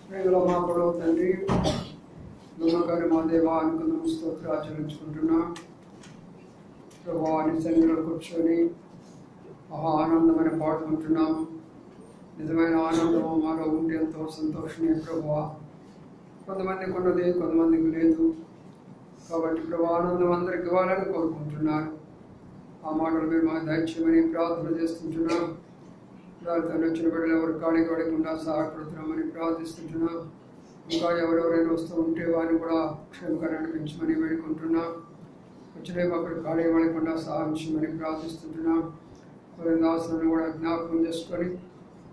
ప్రేమల మా పొడవు తండ్రి, నమ్మకాన్ని మా దేవా అనుకున్న స్తోత్రం ఆచరించుకుంటున్నా. ప్రభా నీ సన్నిధిలో కూర్చొని మహా ఆనందమైన పాడుకుంటున్నాం. నిజమైన ఆనందము మాలో ఉంటే ఎంతో సంతోషమే ప్రభా. కొంతమందికి ఉన్నది, కొంతమందికి లేదు. కాబట్టి ప్రభా ఆనందం అందరికి ఇవ్వాలని కోరుకుంటున్నారు. ఆ మాటలు మీరు మాకు దయచేయమని ప్రార్థన చేస్తుంటున్నాం. దానితో వచ్చిన బిడ్డలు ఎవరు కాడికి పడకుండా సహాయపడుతున్నామని ప్రార్థిస్తుంటున్నాం. ఇంకా ఎవరెవరైనా వస్తూ ఉంటే వారిని కూడా క్షేమకరం నడిపించమని వేడుకుంటున్నాం. వచ్చినవి అక్కడ ఖాళీ పడకుండా సహాయించమని ప్రార్థిస్తుంటున్నాం. కొన్ని దాసులను కూడా జ్ఞాపకం చేసుకొని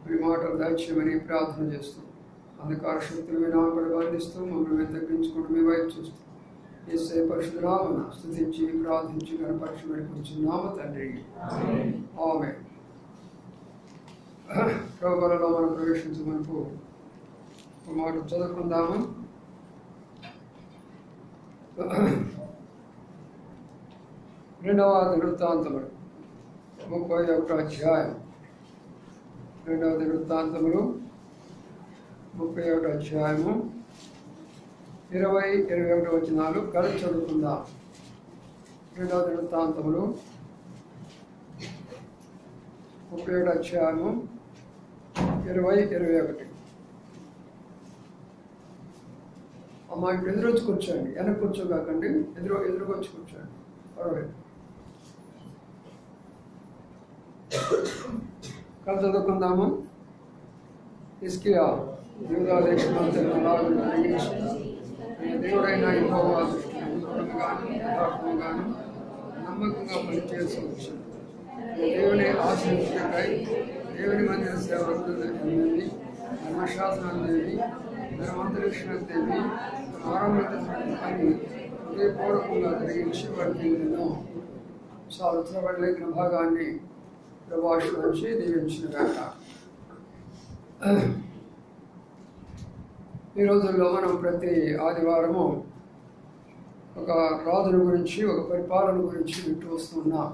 మరి మాటలు దయచేయమని ప్రార్థన చేస్తూ అంధకార శక్తులు వినాపడి బంధిస్తూ మమ్మల్ని తగ్గించుకుంటూ మీ వైపు చూస్తూ యేసయ్య పరిశుద్ధ నామమున స్తుతించి ప్రార్థించి కనపరిచి వేడుకుంటున్నాము తండ్రి. ఆమేన్. ప్రభువులలో మనం ప్రవేశించమనుకు ఒక మాట చదువుకుందాము. రెండవ దినవృత్తాంతములు 31వ అధ్యాయం. రెండవ దినవృత్తాంతములు 31వ అధ్యాయము 20-21 వచనాలు కలిసి చదువుకుందాం. రెండవ దినవృత్తాంతములు 31వ అధ్యాయము 20-21. అమ్మా ఇప్పుడు ఎదురొచ్చి కూర్చోండి, వెనక్కి కూర్చోకాకండి, ఎదురుకొచ్చి కూర్చోండి, పర్వాలేదు. కలిసి చదువుకుందాము. హిజ్కియా యూదా దేశమంతటా దేవుడైన యెహోవా దృష్టిలో యథార్థముగాను నమ్మకంగా పనిచేసి వచ్చాను. దేవుని ఆశ్రయించటకై దేవుని మందిర సేవకులని ధర్మశాస్త్రాన్ని ధర్మాంతరిక్షణని ఆరంభించని హృదయపూర్వకంగా జరిగించి వారికి నేను సాధించబడలేని భాగాన్ని ప్రభాషించి దీవించిన గాక. ఈ రోజుల్లో మనం ప్రతి ఆదివారము ఒక రాజుల గురించి, ఒక పరిపాలన గురించి వింటూ వస్తున్నాం.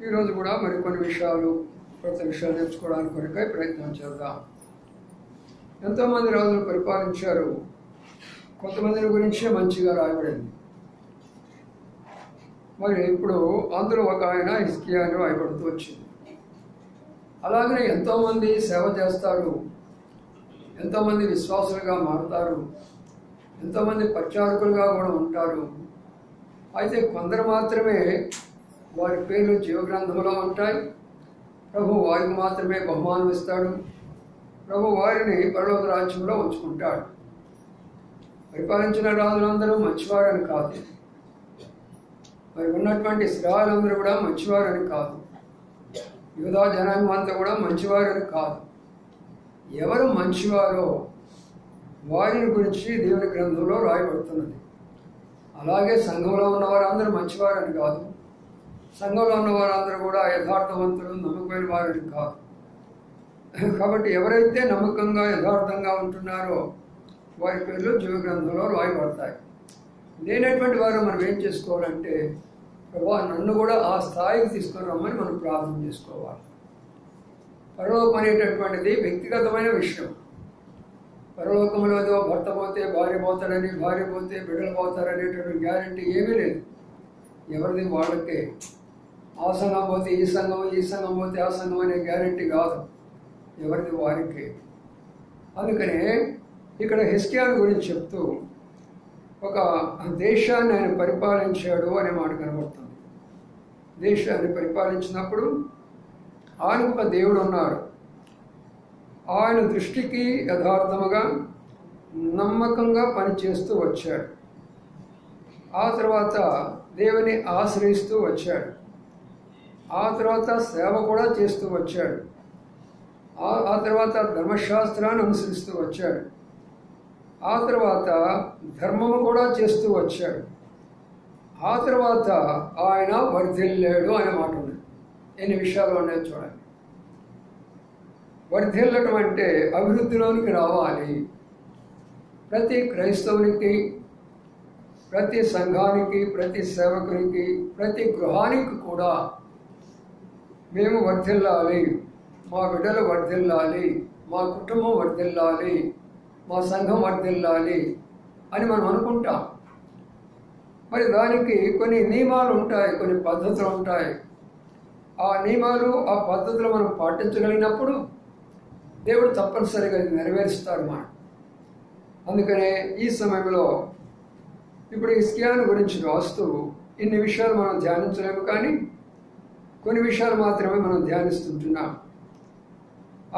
ఈరోజు కూడా మరికొన్ని విషయాలు, కొత్త విషయాలు నేర్చుకోవడానికి కొరకై ప్రయత్నం చేద్దాం. ఎంతోమంది రాజులు పరిపాలించారు. కొంతమందిని గురించే మంచిగా రాయబడింది. మరి ఇప్పుడు అందులో ఒక ఆయన హిజ్కియా అని రాయబడుతూ వచ్చింది. అలాగనే ఎంతోమంది సేవ చేస్తారు, ఎంతోమంది విశ్వాసులుగా మారుతారు, ఎంతోమంది ప్రచారకులుగా కూడా ఉంటారు. అయితే కొందరు మాత్రమే వారి పేర్లు జీవగ్రంథంలో ఉంటాయి. ప్రభు వారికి మాత్రమే బహుమానం ఇస్తాడు. ప్రభు వారిని పరలోక రాజ్యంలో ఉంచుకుంటాడు. పరిపాలించిన రాజులందరూ మంచివారని కాదు, మరి ఉన్నటువంటి ఇశ్రాయేలులందరూ కూడా మంచివారని కాదు, యూదా జనాంగం అంతా కూడా మంచివారని కాదు. ఎవరు మంచివారో వారిని గురించి దేవుని గ్రంథంలో రాయబడుతున్నది. అలాగే సంఘంలో ఉన్నవారు అందరూ మంచివారని కాదు, సంఘంలో ఉన్న వారందరూ కూడా యథార్థవంతులు, నమ్మకమైన వారిని కాదు. కాబట్టి ఎవరైతే నమ్మకంగా యథార్థంగా ఉంటున్నారో వారి పేర్లు జీవగ్రంథంలో రాయబడతాయి. లేనటువంటి వారు మనం ఏం చేసుకోవాలంటే, ప్రభా నన్ను కూడా ఆ స్థాయికి తీసుకొని రమ్మని మనం ప్రార్థన చేసుకోవాలి. పరలోకం అనేటటువంటిది వ్యక్తిగతమైన విషయం. పరలోకంలో ఏదో భర్త పోతే భార్య పోతారని, భార్య పోతే బిడ్డలు పోతారనేటువంటి గ్యారంటీ ఏమీ లేదు. ఎవరిది వాళ్ళకే. ఆ సంఘం పోతే ఈ సంఘం, ఈ సంఘం పోతే ఆ సంఘం అనే గ్యారంటీ కాదు, ఎవరిది వారికే. అందుకనే ఇక్కడ హిజ్కియా గురించి చెప్తూ ఒక దేశాన్ని ఆయన పరిపాలించాడు అనే మాట కనబడుతుంది. దేశాన్ని పరిపాలించినప్పుడు ఆయనకు ఒక దేవుడు ఉన్నారు. ఆయన దృష్టికి యథార్థముగా నమ్మకంగా పనిచేస్తూ వచ్చాడు. ఆ తర్వాత దేవుని ఆశ్రయిస్తూ వచ్చాడు. ఆ తర్వాత సేవ కూడా చేస్తూ వచ్చాడు. ఆ తర్వాత ధర్మశాస్త్రాన్ని అనుసరిస్తూ వచ్చాడు. ఆ తర్వాత ధర్మము కూడా చేస్తూ వచ్చాడు. ఆ తర్వాత ఆయన వర్ధిల్లాడు అనే మాట ఉంది. ఎన్ని విషయాలు ఉన్నాయో చూడండి. వర్ధిల్లటం అంటే అభివృద్ధిలోనికి రావాలి. ప్రతి క్రైస్తవునికి, ప్రతి సంఘానికి, ప్రతి సేవకునికి, ప్రతి గృహానికి కూడా మేము వర్ధిల్లాలి, మా బిడ్డలు వర్ధిల్లాలి, మా కుటుంబం వర్ధిల్లాలి, మా సంఘం వర్ధిల్లాలి అని మనం అనుకుంటాం. మరి దానికి కొన్ని నియమాలు ఉంటాయి, కొన్ని పద్ధతులు ఉంటాయి. ఆ నియమాలు, ఆ పద్ధతులు మనం పాటించగలిగినప్పుడు దేవుడు తప్పనిసరిగా నెరవేరుస్తాడు మనం. అందుకనే ఈ సమయంలో ఇప్పుడు హిజ్కియాను గురించి రాస్తూ ఇన్ని విషయాలు మనం ధ్యానించలేము, కానీ కొన్ని విషయాలు మాత్రమే మనం ధ్యానిస్తుంటున్నాం.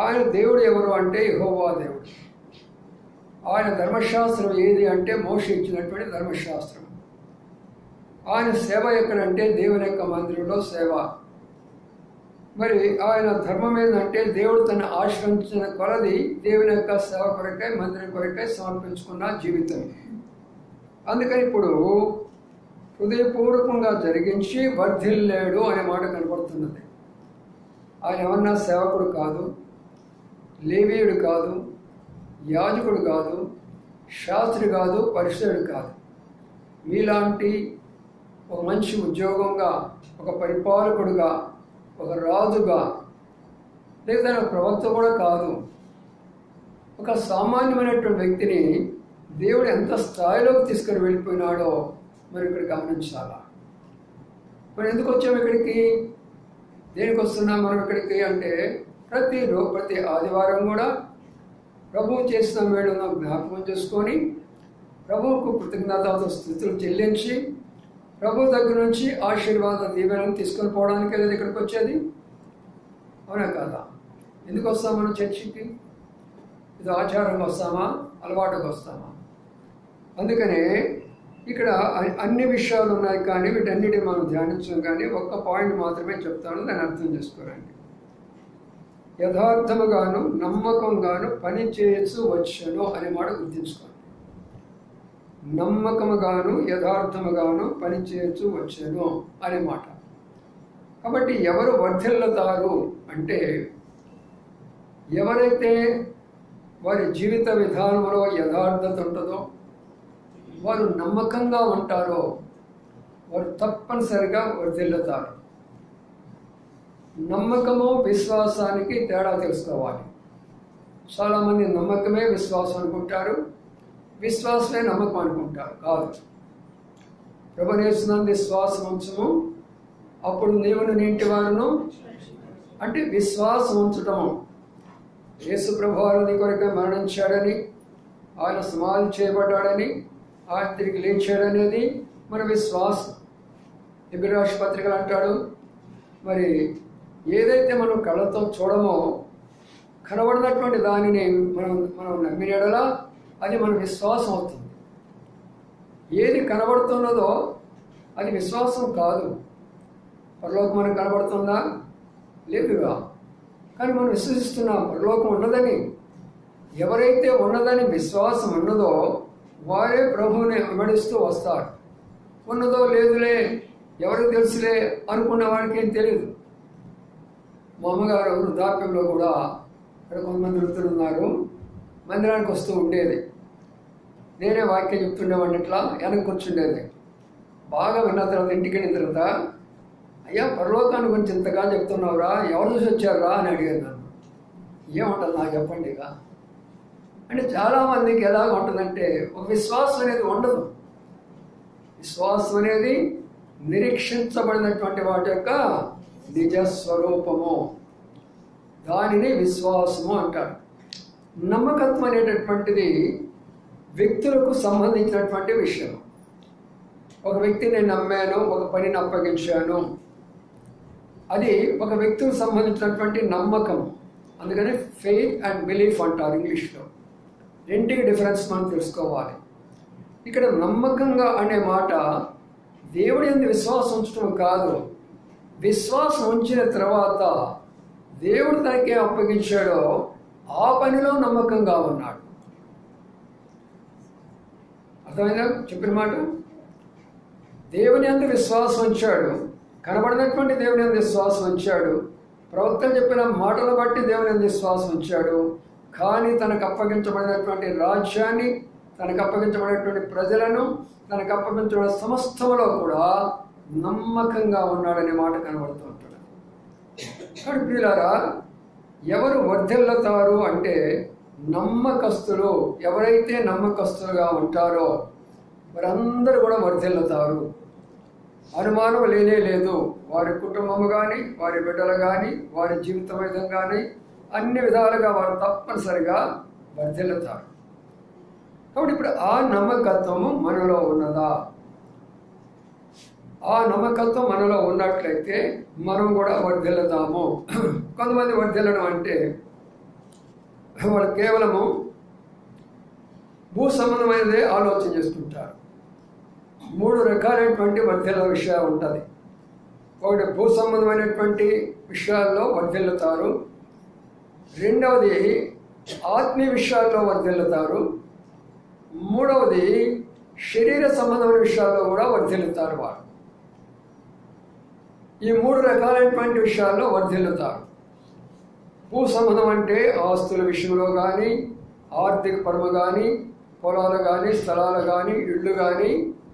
ఆయన దేవుడు ఎవరు అంటే యెహోవా దేవుడు. ఆయన ధర్మశాస్త్రం ఏది అంటే మోషే ఇచ్చినటువంటి ధర్మశాస్త్రం. ఆయన సేవ ఎక్కడంటే దేవుని యొక్క మందిరంలో సేవ. మరి ఆయన ధర్మం ఏంటంటే దేవుడు తను ఆశ్రయించిన కొలది దేవుని యొక్క సేవ కొరకై, మందిరం కొరకై సమర్పించుకున్న జీవితం. అందుకని ఇప్పుడు హృదయపూర్వకంగా జరిగించి వర్ధిల్లేడు అనే మాట కనబడుతున్నది. ఆయన ఏమన్నా సేవకుడు కాదు, లేవీయుడు కాదు, యాజకుడు కాదు, శాస్త్రి కాదు, పరిశుద్ధుడు కాదు. మీలాంటి ఒక మంచి ఉద్యోగంగా, ఒక పరిపాలకుడుగా, ఒక రాజుగా, లేదా ప్రవక్త కూడా కాదు. ఒక సామాన్యమైనటువంటి వ్యక్తిని దేవుడు ఎంత స్థాయిలోకి తీసుకొని వెళ్ళిపోయినాడో మరి ఇక్కడ గమనించాలా. మరి ఎందుకు వచ్చాము ఇక్కడికి, దేనికి వస్తున్నాం మనం ఇక్కడికి అంటే ప్రతి ఆదివారం కూడా ప్రభువు చేసిన మేలును జ్ఞాపకం చేసుకొని ప్రభువుకు కృతజ్ఞతాతో స్తుతులు చెల్లించి ప్రభు దగ్గర నుంచి ఆశీర్వాద దీవెనను తీసుకొని పోవడానికి లేదా ఇక్కడికి వచ్చేది, అవునా కాదా? ఎందుకు వస్తాం మనం చర్చికి? ఇది ఆచారంగా వస్తామా, అలవాటుగా వస్తామా? అందుకనే ఇక్కడ అన్ని విషయాలు ఉన్నాయి, కానీ వీటన్నిటిని మనం ధ్యానించాం. కానీ ఒక్క పాయింట్ మాత్రమే చెప్తాను, దాన్ని అర్థం చేసుకోరండి. యథార్థముగాను నమ్మకంగాను పని చేయొచ్చు వచ్చను అనే మాట గుర్తించుకోండి. నమ్మకముగాను యథార్థముగాను పని చేయొచ్చు వచ్చను అనే మాట. కాబట్టి ఎవరు వర్ధిల్లుతారు అంటే ఎవరైతే వారి జీవిత విధానంలో యథార్థత ఉంటుందో, వారు నమ్మకంగా ఉంటారో వారు తప్పనిసరిగా వర్ధిల్లుతారు. నమ్మకము విశ్వాసానికి తేడా తెలుసుకోవాలి. చాలామంది నమ్మకమే విశ్వాసం అనుకుంటారు, విశ్వాసమే నమ్మకం అనుకుంటారు. కాదు. ప్రభువుని యేసునందు విశ్వాసం ఉంచుము, అప్పుడు నీవును నీ ఇంటి వారును, అంటే విశ్వాసం ఉంచటము. యేసు ప్రభువారు నీ కొరకే మరణించాడని, ఆయన సమాధి చేయబడ్డాడని, ఆయన తిరిగి లేచాడనేది మన విశ్వాసం. ఎబ్రీ రాష్ట్ర పత్రికలు అంటాడు, మరి ఏదైతే మనం కళ్ళతో చూడమో కనబడినటువంటి దానిని మనం నమ్మినడలా అది మన విశ్వాసం అవుతుంది. ఏది కనబడుతున్నదో అది విశ్వాసం కాదు. పరలోకం మనకు కనబడుతుందా? లేదుగా. కానీ మనం విశ్వసిస్తున్నాం పరలోకం ఉన్నదని. ఎవరైతే ఉన్నదని విశ్వాసం ఉన్నదో వారే ప్రభువుని వెంబడిస్తూ వస్తారు. ఉన్నదో లేదులే, ఎవరికి తెలుసులే అనుకున్న వాడికి ఏం తెలియదు. మా అమ్మగారు వృద్ధాప్యంలో కూడా ఇక్కడ కొంతమంది వృద్ధులున్నారు, మందిరానికి వస్తూ ఉండేది. నేనే వాక్యం చెప్తుండేవాడిని, ఇట్లా వెనక్కి కూర్చుండేది. బాగా విన్న తర్వాత ఇంటికి వెళ్ళిన తర్వాత, అయ్యా పరలోకాన్ని గురించి ఇంతగా చెప్తున్నావురా, ఎవరు చూసి వచ్చారా అని అడిగారు నన్ను. ఏముంటుంది నాకు చెప్పండి ఇక అంటే. చాలామందికి ఎలాగ ఉంటుందంటే ఒక విశ్వాసం అనేది ఉండదు. విశ్వాసం అనేది నిరీక్షించబడినటువంటి వాటి యొక్క నిజస్వరూపము, దానిని విశ్వాసము అంటారు. నమ్మకత్వం అనేటటువంటిది వ్యక్తులకు సంబంధించినటువంటి విషయం. ఒక వ్యక్తిని నేను నమ్మాను, ఒక పనిని అప్పగించాను, అది ఒక వ్యక్తికి సంబంధించినటువంటి నమ్మకం. అందుకని ఫెయిత్ అండ్ బిలీఫ్ అంటారు ఇంగ్లీష్లో. రెండింటికి డిఫరెన్స్ మనం తెలుసుకోవాలి. ఇక్కడ నమ్మకంగా అనే మాట దేవుడి యందు విశ్వాసం ఉంచడం కాదు, విశ్వాసం ఉంచిన తర్వాత దేవుడు తనకే అప్పగించాడో ఆ పనిలో నమ్మకంగా ఉన్నాడు. అర్థమైందా చెప్పిన మాట? దేవుని యందు విశ్వాసం ఉంచాడు, కనబడినటువంటి దేవుని యందు విశ్వాసం ఉంచాడు, ప్రవక్తలు చెప్పిన మాటలు బట్టి దేవుని యందు విశ్వాసం ఉంచాడు. కానీ తనకు అప్పగించబడినటువంటి రాజ్యాన్ని, తనకు అప్పగించబడినటువంటి ప్రజలను, తనకు అప్పగించబడిన సమస్తములో కూడా నమ్మకంగా ఉన్నాడనే మాట కనబడుతూ ఉంటాడు. కాబట్టి ప్రియులారా, ఎవరు వర్ధిల్లుతారు అంటే నమ్మకస్తులు. ఎవరైతే నమ్మకస్తులుగా ఉంటారో వారందరూ కూడా వర్ధిల్లుతారు. అనుమానం లేనే లేదు. వారి కుటుంబము కానీ, వారి బిడ్డలు కానీ, వారి జీవిత విధం కానీ అన్ని విధాలుగా వారు తప్పనిసరిగా వర్ధిల్లుతారు. కాబట్టి ఇప్పుడు ఆ నమ్మకత్వము మనలో ఉన్నదా? ఆ నమ్మకత్వం మనలో ఉన్నట్లయితే మనం కూడా వర్ధిల్లుతాము. కొంతమంది వర్ధిల్లడం అంటే వాళ్ళు కేవలము భూ సంబంధమైనదే ఆలోచన చేసుకుంటారు. 3 రకాలైనటువంటి వర్ధిల్ల విషయాలు ఉంటుంది. ఒకటి భూ సంబంధమైనటువంటి విషయాల్లో వర్ధిల్లుతారు, రెండవది ఆత్మీయ విషయాల్లో వర్ధిల్లుతారు, మూడవది శరీర సంబంధమైన విషయాల్లో కూడా వర్ధిల్లుతారు. వారు ఈ 3 రకాలైనటువంటి విషయాల్లో వర్ధిల్లుతారు. భూ సంబంధం అంటే ఆస్తుల విషయంలో కానీ, ఆర్థిక పరమ కానీ, పొలాలు కానీ, స్థలాలు కానీ, ఇళ్ళు కానీ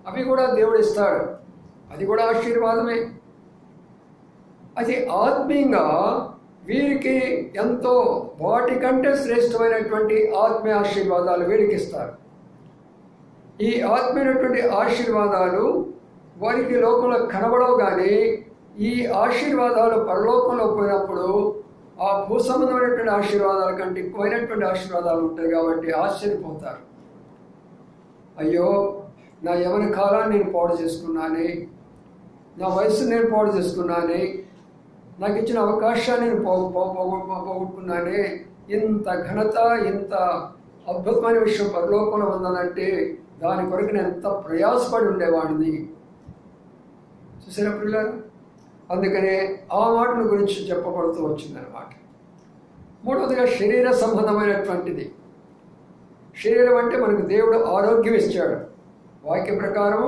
అవి కూడా దేవుడు ఇస్తాడు. అది కూడా ఆశీర్వాదమే. అది ఆత్మీయంగా వీరికి ఎంతో వాటికంటే శ్రేష్టమైనటువంటి ఆత్మీయ ఆశీర్వాదాలు వీరికి ఇస్తారు. ఈ ఆత్మీయమైనటువంటి ఆశీర్వాదాలు వారికి లోకంలో కనబడవు, కానీ ఈ ఆశీర్వాదాలు పరలోకంలో పోయినప్పుడు ఆ భూ సంబంధమైనటువంటి ఆశీర్వాదాల కంటే ఎక్కువైనటువంటి ఆశీర్వాదాలు ఉంటాయి. కాబట్టి ఆశ్చర్యపోతారు. అయ్యో, నా యవన కాలాన్ని నేను పాడు చేసుకున్నానే, నా వయస్సును నేను పాడు చేసుకున్నానే, నాకు ఇచ్చిన అవకాశాన్ని నేను పోగొట్టుకున్నానే, ఇంత ఘనత, ఇంత అద్భుతమైన విషయం పరలోకంలో ఉందనంటే దాని కొరకు నేను ఎంత ప్రయాసపడి ఉండేవాడిని. చూసారా పిల్లలు? అందుకనే ఆ మాటల గురించి చెప్పబడుతూ వచ్చిందనమాట. మూడవదిగా శరీర సంబంధమైనటువంటిది. శరీరం అంటే మనకు దేవుడు ఆరోగ్యం ఇచ్చాడు. వాక్య ప్రకారం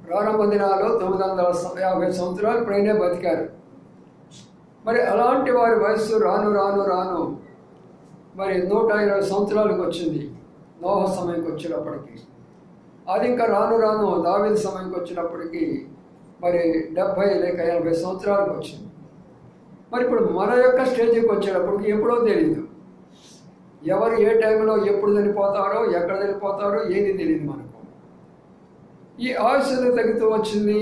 ప్రారంభ దినాల్లో 950 సంవత్సరాలు పైనే బతికారు. మరి అలాంటి వారి వయస్సు రాను రాను రాను మరి 120 సంవత్సరాలకు వచ్చింది నోహ సమయంకి వచ్చినప్పటికీ. అది ఇంకా రాను రాను దావీదు సమయంకి వచ్చినప్పటికీ మరి 70 లేక 80 సంవత్సరాలకు వచ్చింది. మరి ఇప్పుడు మన యొక్క స్టేజ్కి వచ్చేటప్పటికి ఎప్పుడో తెలియదు. ఎవరు ఏ టైంలో ఎప్పుడు చనిపోతారో, ఎక్కడ చనిపోతారో ఏది తెలియదు మనకు. ఈ ఆయుష్ను తగ్గుతూ వచ్చింది.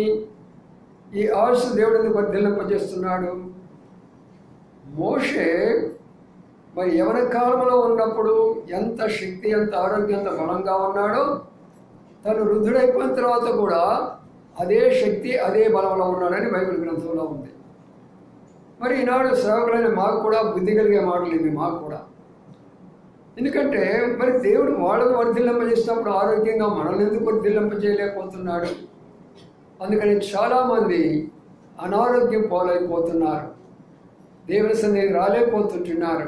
ఈ ఆయుష్ దేవుడిని వర్ధిల్లింపజేస్తున్నాడు. మోషే మరి యవన కాలంలో ఉన్నప్పుడు ఎంత శక్తి, ఎంత ఆరోగ్యం, ఎంత బలంగా ఉన్నాడో తను వృద్ధుడైపోయిన తర్వాత కూడా అదే శక్తి, అదే బలంలో ఉన్నాడని బైబిల్ గ్రంథంలో ఉంది. మరి ఈనాడు సేవకులైన మాకు కూడా బుద్ధి కలిగే మాటలు ఇవి మాకు కూడా. ఎందుకంటే మరి దేవుడు వాళ్ళని వర్ధిల్లింపజేసినప్పుడు ఆరోగ్యంగా మనల్ని ఎందుకు వర్ధిల్లింపజేయలేకపోతున్నాడు? అందుకని చాలామంది అనారోగ్యం పాలైపోతున్నారు, దేవుని సన్నిధికి రాలేకపోతుంటున్నారు,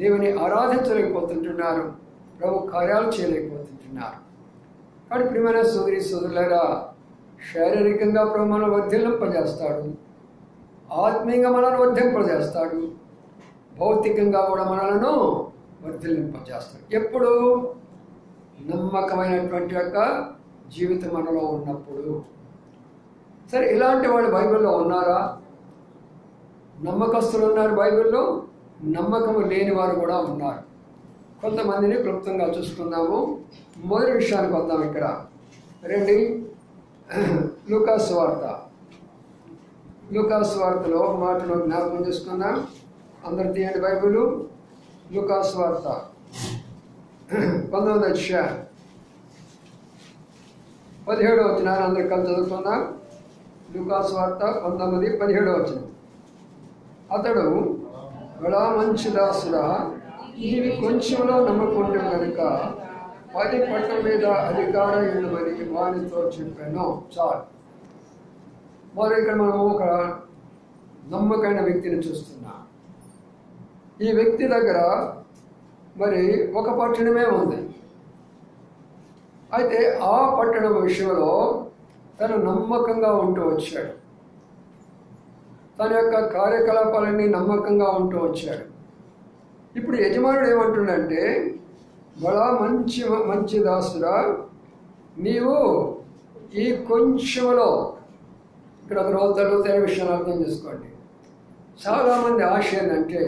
దేవుని ఆరాధించలేకపోతుంటున్నారు, ప్రభు కార్యాలు చేయలేకపోతుంటున్నారు. కాబట్టి ప్రియమైన సోదరి సోదరులారా, శారీరకంగా ప్రభు మనల్ని వర్ధిల్లింపజేస్తాడు, ఆత్మీయంగా మనల్ని వర్ధింపజేస్తాడు, భౌతికంగా కూడా మనలను వర్ధిల్లింపజేస్తాడు. ఎప్పుడు? నమ్మకమైనటువంటి యొక్క జీవితం మనలో ఉన్నప్పుడు. సరే, ఇలాంటి వాళ్ళు బైబిల్లో ఉన్నారా? నమ్మకస్తులు ఉన్నారు బైబిల్లో, నమ్మకము లేని వారు కూడా ఉన్నారు. కొంతమందిని క్లుప్తంగా చూసుకుందాము. మొదటి విషయానికి వద్దాం. ఇక్కడ రండి, లూకాసు వార్త. లూకాసు వార్తలో ఒక మాటను జ్ఞాపకం చేసుకుందాం. అందరు తీయండి బైబిల్. లూకాసు వార్త 19వ అధ్యాయం 17వ వచనాన్ని అందరు కలిసి చదువుకుందాం. లూకాసు వార్త 19, 17వ వచనం. అతడు, బడా మంచి దాసుడా, నీవి కొంచెంలో నమ్మకుంటే కనుక 10 పట్ల మీద అధికారం ఇవ్వమని వారితో చెప్పాను. చాలు. మరి ఇక్కడ మనము ఒక నమ్మకమైన వ్యక్తిని చూస్తున్నాం. ఈ వ్యక్తి దగ్గర మరి ఒక పట్టణమే ఉంది. అయితే ఆ పట్టణం విషయంలో తను నమ్మకంగా ఉంటూ వచ్చాడు. తన యొక్క కార్యకలాపాలన్నీ నమ్మకంగా ఉంటూ వచ్చాడు. ఇప్పుడు యజమానుడు ఏమంటుండంటే, బడా మంచి దాసుడా, నీవు ఈ కొంచెంలో, ఇక్కడ ఒక రోజు తేడా విషయాన్ని అర్థం చేసుకోండి. చాలామంది ఆశ ఏంటంటే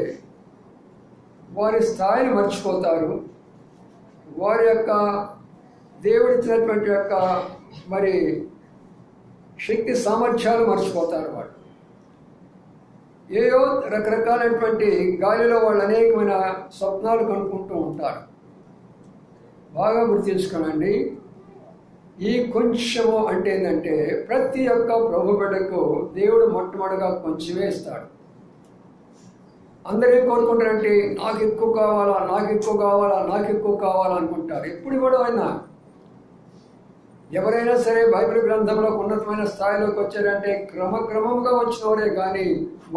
వారి స్థాయిని మర్చిపోతారు. వారి యొక్క దేవుడిచ్చినటువంటి యొక్క మరి శక్తి సామర్థ్యాలు మర్చిపోతారు. వాళ్ళు ఏయో రకరకాలైనటువంటి గాలిలో వాళ్ళు అనేకమైన స్వప్నాలు కనుక్కుంటూ ఉంటారు. బాగా గుర్తించుకోనండి, ఈ కొంచెము అంటే ఏంటంటే ప్రతి ఒక్క ప్రభు బిడ్డకు దేవుడు మొట్టమొదటిగా కొంచెమే ఇస్తాడు. అందరూ ఏం కోరుకుంటారంటే నాకు ఎక్కువ కావాలా, నాకు ఎక్కువ కావాలా, నాకు ఎక్కువ కావాలా అనుకుంటారు. ఎప్పుడు కూడా అయినా ఎవరైనా సరే బైబిల్ గ్రంథంలో ఉన్నతమైన స్థాయిలోకి వచ్చారంటే క్రమక్రమంగా వచ్చినవారే కానీ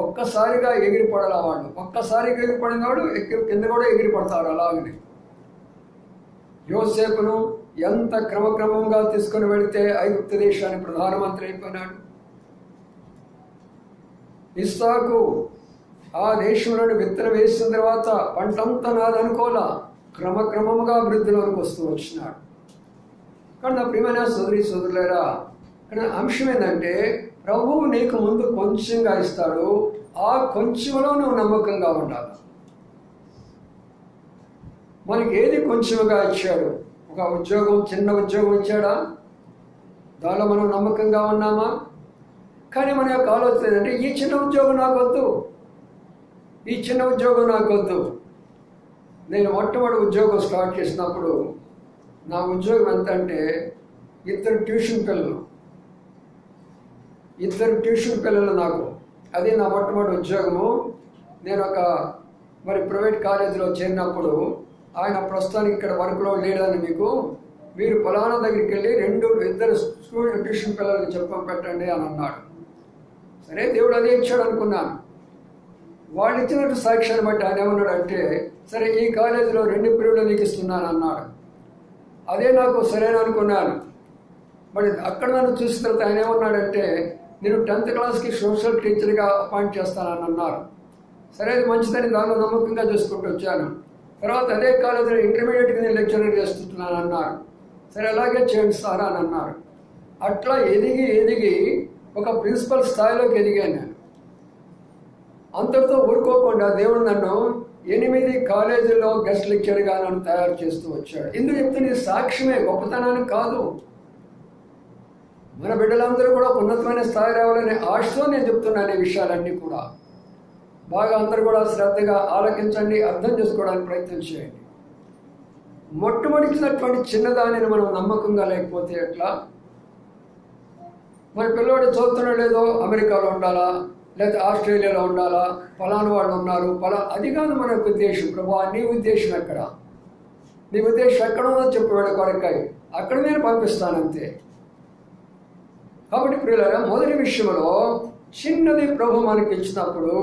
ఒక్కసారిగా ఎగిరిపడాల. వాళ్ళు ఒక్కసారిగా ఎగిరిపడిన వాడు కింద కూడా ఎగిరిపడతారు. అలాగనే యోసేపును ఎంత క్రమక్రమంగా తీసుకుని వెళితే ఐగుప్తు దేశానికి ప్రధానమంత్రి అయిపోయినాడు. ఇస్సాకు ఆ దేశంలోని విత్తనం వేసిన తర్వాత పంటంతా నాదనుకోలా, క్రమక్రమంగా అభివృద్ధిలోనికి వస్తూ వచ్చినాడు. కానీ నా ప్రియమైన సోదరులారా, కానీ అంశం ఏంటంటే ప్రభువు నీకు ముందు కొంచెంగా ఇస్తాడు. ఆ కొంచెంలో నువ్వు నమ్మకంగా ఉండాలి. మనకి ఏది కొంచెంగా ఇచ్చాడు? ఒక ఉద్యోగం, చిన్న ఉద్యోగం ఇచ్చాడా? దానిలో మనం నమ్మకంగా ఉన్నామా? కానీ మన యొక్క ఆలోచన ఏంటంటే ఈ చిన్న ఉద్యోగం నాకొద్దు, ఈ చిన్న ఉద్యోగం నాకొద్దు. నేను మొట్టమొదటి ఉద్యోగం స్టార్ట్ చేసినప్పుడు నా ఉద్యోగం ఎంత అంటే ఇద్దరు ట్యూషన్ పిల్లలు నాకు. అది నా మొట్టమొదటి ఉద్యోగము. నేను ఒక మరి ప్రైవేట్ కాలేజీలో చేరినప్పుడు ఆయన ప్రస్తుతానికి ఇక్కడ వర్క్లో లేడని మీరు ఫలానా దగ్గరికి వెళ్ళి ఇద్దరు ట్యూషన్ పిల్లలకి చెప్పం పెట్టండి అని అన్నాడు. సరే, దేవుడు అదే ఇచ్చాడు అనుకున్నాను. వాళ్ళు ఇచ్చినట్టు సాక్ష్యాన్ని బట్టి ఆయన ఏమన్నాడంటే సరే ఈ కాలేజీలో 2 పీరియడ్లు నీకు ఇస్తున్నాను అన్నాడు. అదే నాకు సరైన అనుకున్నాను. మరి అక్కడ నన్ను చూసిన తర్వాత ఆయన ఏమన్నాడంటే నేను 10th క్లాస్కి సోషల్ టీచర్గా అపాయింట్ చేస్తానని అన్నారు. సరే, అది మంచిదని దానిలో నమ్మకంగా చూసుకుంటూ వచ్చాను. తర్వాత అదే కాలేజీలో ఇంటర్మీడియట్కి నేను లెక్చరర్ చేస్తున్నాను అన్నారు. సరే, అలాగే చేయండి సార్ అని అన్నారు. అట్లా ఎదిగి ఒక ప్రిన్సిపల్ స్థాయిలోకి ఎదిగాను నేను. అంతటితో ఊరుకోకుండా దేవుడు నన్ను 8 కాలేజీల్లో గెస్ట్ లెక్చర్గా నన్ను తయారు చేస్తూ వచ్చాడు. ఎందుకు చెప్తున్న సాక్ష్యమే, గొప్పతనానికి కాదు. మన బిడ్డలందరూ కూడా ఉన్నతమైన స్థాయి రావాలనే ఆశతో నేను చెప్తున్నాను. ఈ విషయాలన్నీ కూడా బాగా అందరూ కూడా శ్రద్ధగా ఆలకించండి, అర్థం చేసుకోవడానికి ప్రయత్నం చేయండి. మొట్టమొదటిచ్చినటువంటి చిన్నదానిని మనం నమ్మకంగా లేకపోతే ఎట్లా? మన పిల్లవాడు చదువుతున్నా లేదో అమెరికాలో ఉండాలా, లేదా ఆస్ట్రేలియాలో ఉండాలా, ఫలానా వాళ్ళు ఉన్నారు, అది కాదు మన యొక్క ఉద్దేశం. ప్రభు, నీ ఉద్దేశం ఎక్కడ? నీ ఉద్దేశం ఎక్కడ ఉందో చెప్పు, వీళ్ళ కొరకాయ అక్కడ నేను పంపిస్తానంతే. కాబట్టి ప్రియులారా, మొదటి విషయంలో చిన్నది ప్రభు మనకి ఇచ్చినప్పుడు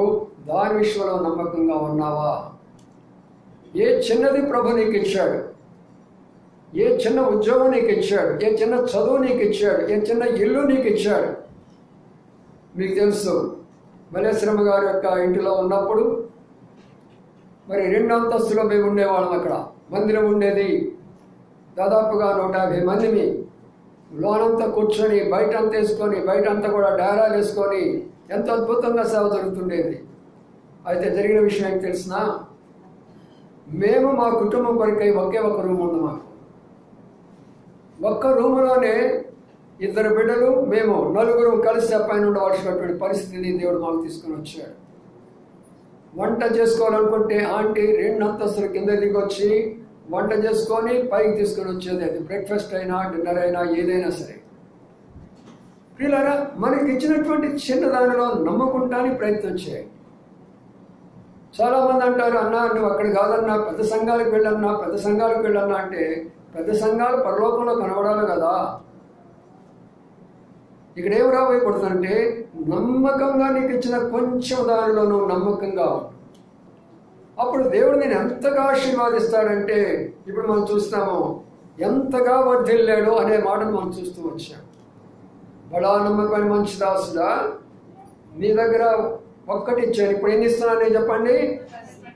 దాని విషయంలో నమ్మకంగా ఉన్నావా? ఏ చిన్నది ప్రభు నీకు ఇచ్చాడు, ఏ చిన్న ఉద్యోగం నీకు ఇచ్చాడు, ఏ చిన్న చదువు నీకు ఇచ్చాడు, ఏ చిన్న ఇల్లు నీకు ఇచ్చాడు. మీకు తెలుసు, మల్లేశ్వరమ్మ గారి యొక్క ఇంటిలో ఉన్నప్పుడు మరి 2 అంతస్తులో మేము ఉండేవాళ్ళం. అక్కడ మందిరం ఉండేది. దాదాపుగా 150 మందిని లోనంతా కూర్చొని బయట అంతా వేసుకొని, బయట అంతా కూడా డేరాలు వేసుకొని ఎంతో అద్భుతంగా సేవ జరుగుతుండేది. అయితే జరిగిన విషయం ఏం తెలిసినా, మేము మా కుటుంబం కొరకై ఒకే ఒక రూమ్ ఉంది. మాకు ఒక్క రూములోనే 2 బిడ్డలు, మేము 4 కలిసి పైన ఉండవలసినటువంటి పరిస్థితిని దేవుడు మాకు తీసుకుని వచ్చాడు. వంట చేసుకోవాలనుకుంటే ఆంటీ 2 అంతస్తుల కింద దిగొచ్చి వంట చేసుకొని పైకి తీసుకొని వచ్చేది. అది బ్రేక్ఫాస్ట్ అయినా డిన్నర్ అయినా ఏదైనా సరే. ప్రియులారా, మనకి ఇచ్చినటువంటి చిన్నదానిలో నమ్మకుంటానికి ప్రయత్నం చేయండి. చాలామంది అంటారు, అన్నా నువ్వు అక్కడ కాదన్నా, పెద్ద సంఘాలకు వెళ్ళన్నా అంటే పెద్ద సంఘాలు పరలోకంలో కనబడాలి కదా. ఇక్కడ ఏం రాబోయకూడదంటే నమ్మకంగా నీకు ఇచ్చిన కొంచెం దానిలో నువ్వు నమ్మకంగా ఉండు. అప్పుడు దేవుడు నేను ఎంతగా ఆశీర్వాదిస్తాడంటే ఇప్పుడు మనం చూస్తాము, ఎంతగా వర్ధిల్లాడో అనే మాటను మనం చూస్తూ వచ్చాం. బడా నమ్మకమైన మంచి దాసుడా, నీ దగ్గర ఒక్కటి ఇచ్చాను, ఇప్పుడు ఎన్ని ఇస్తున్నాను నేను చెప్పండి?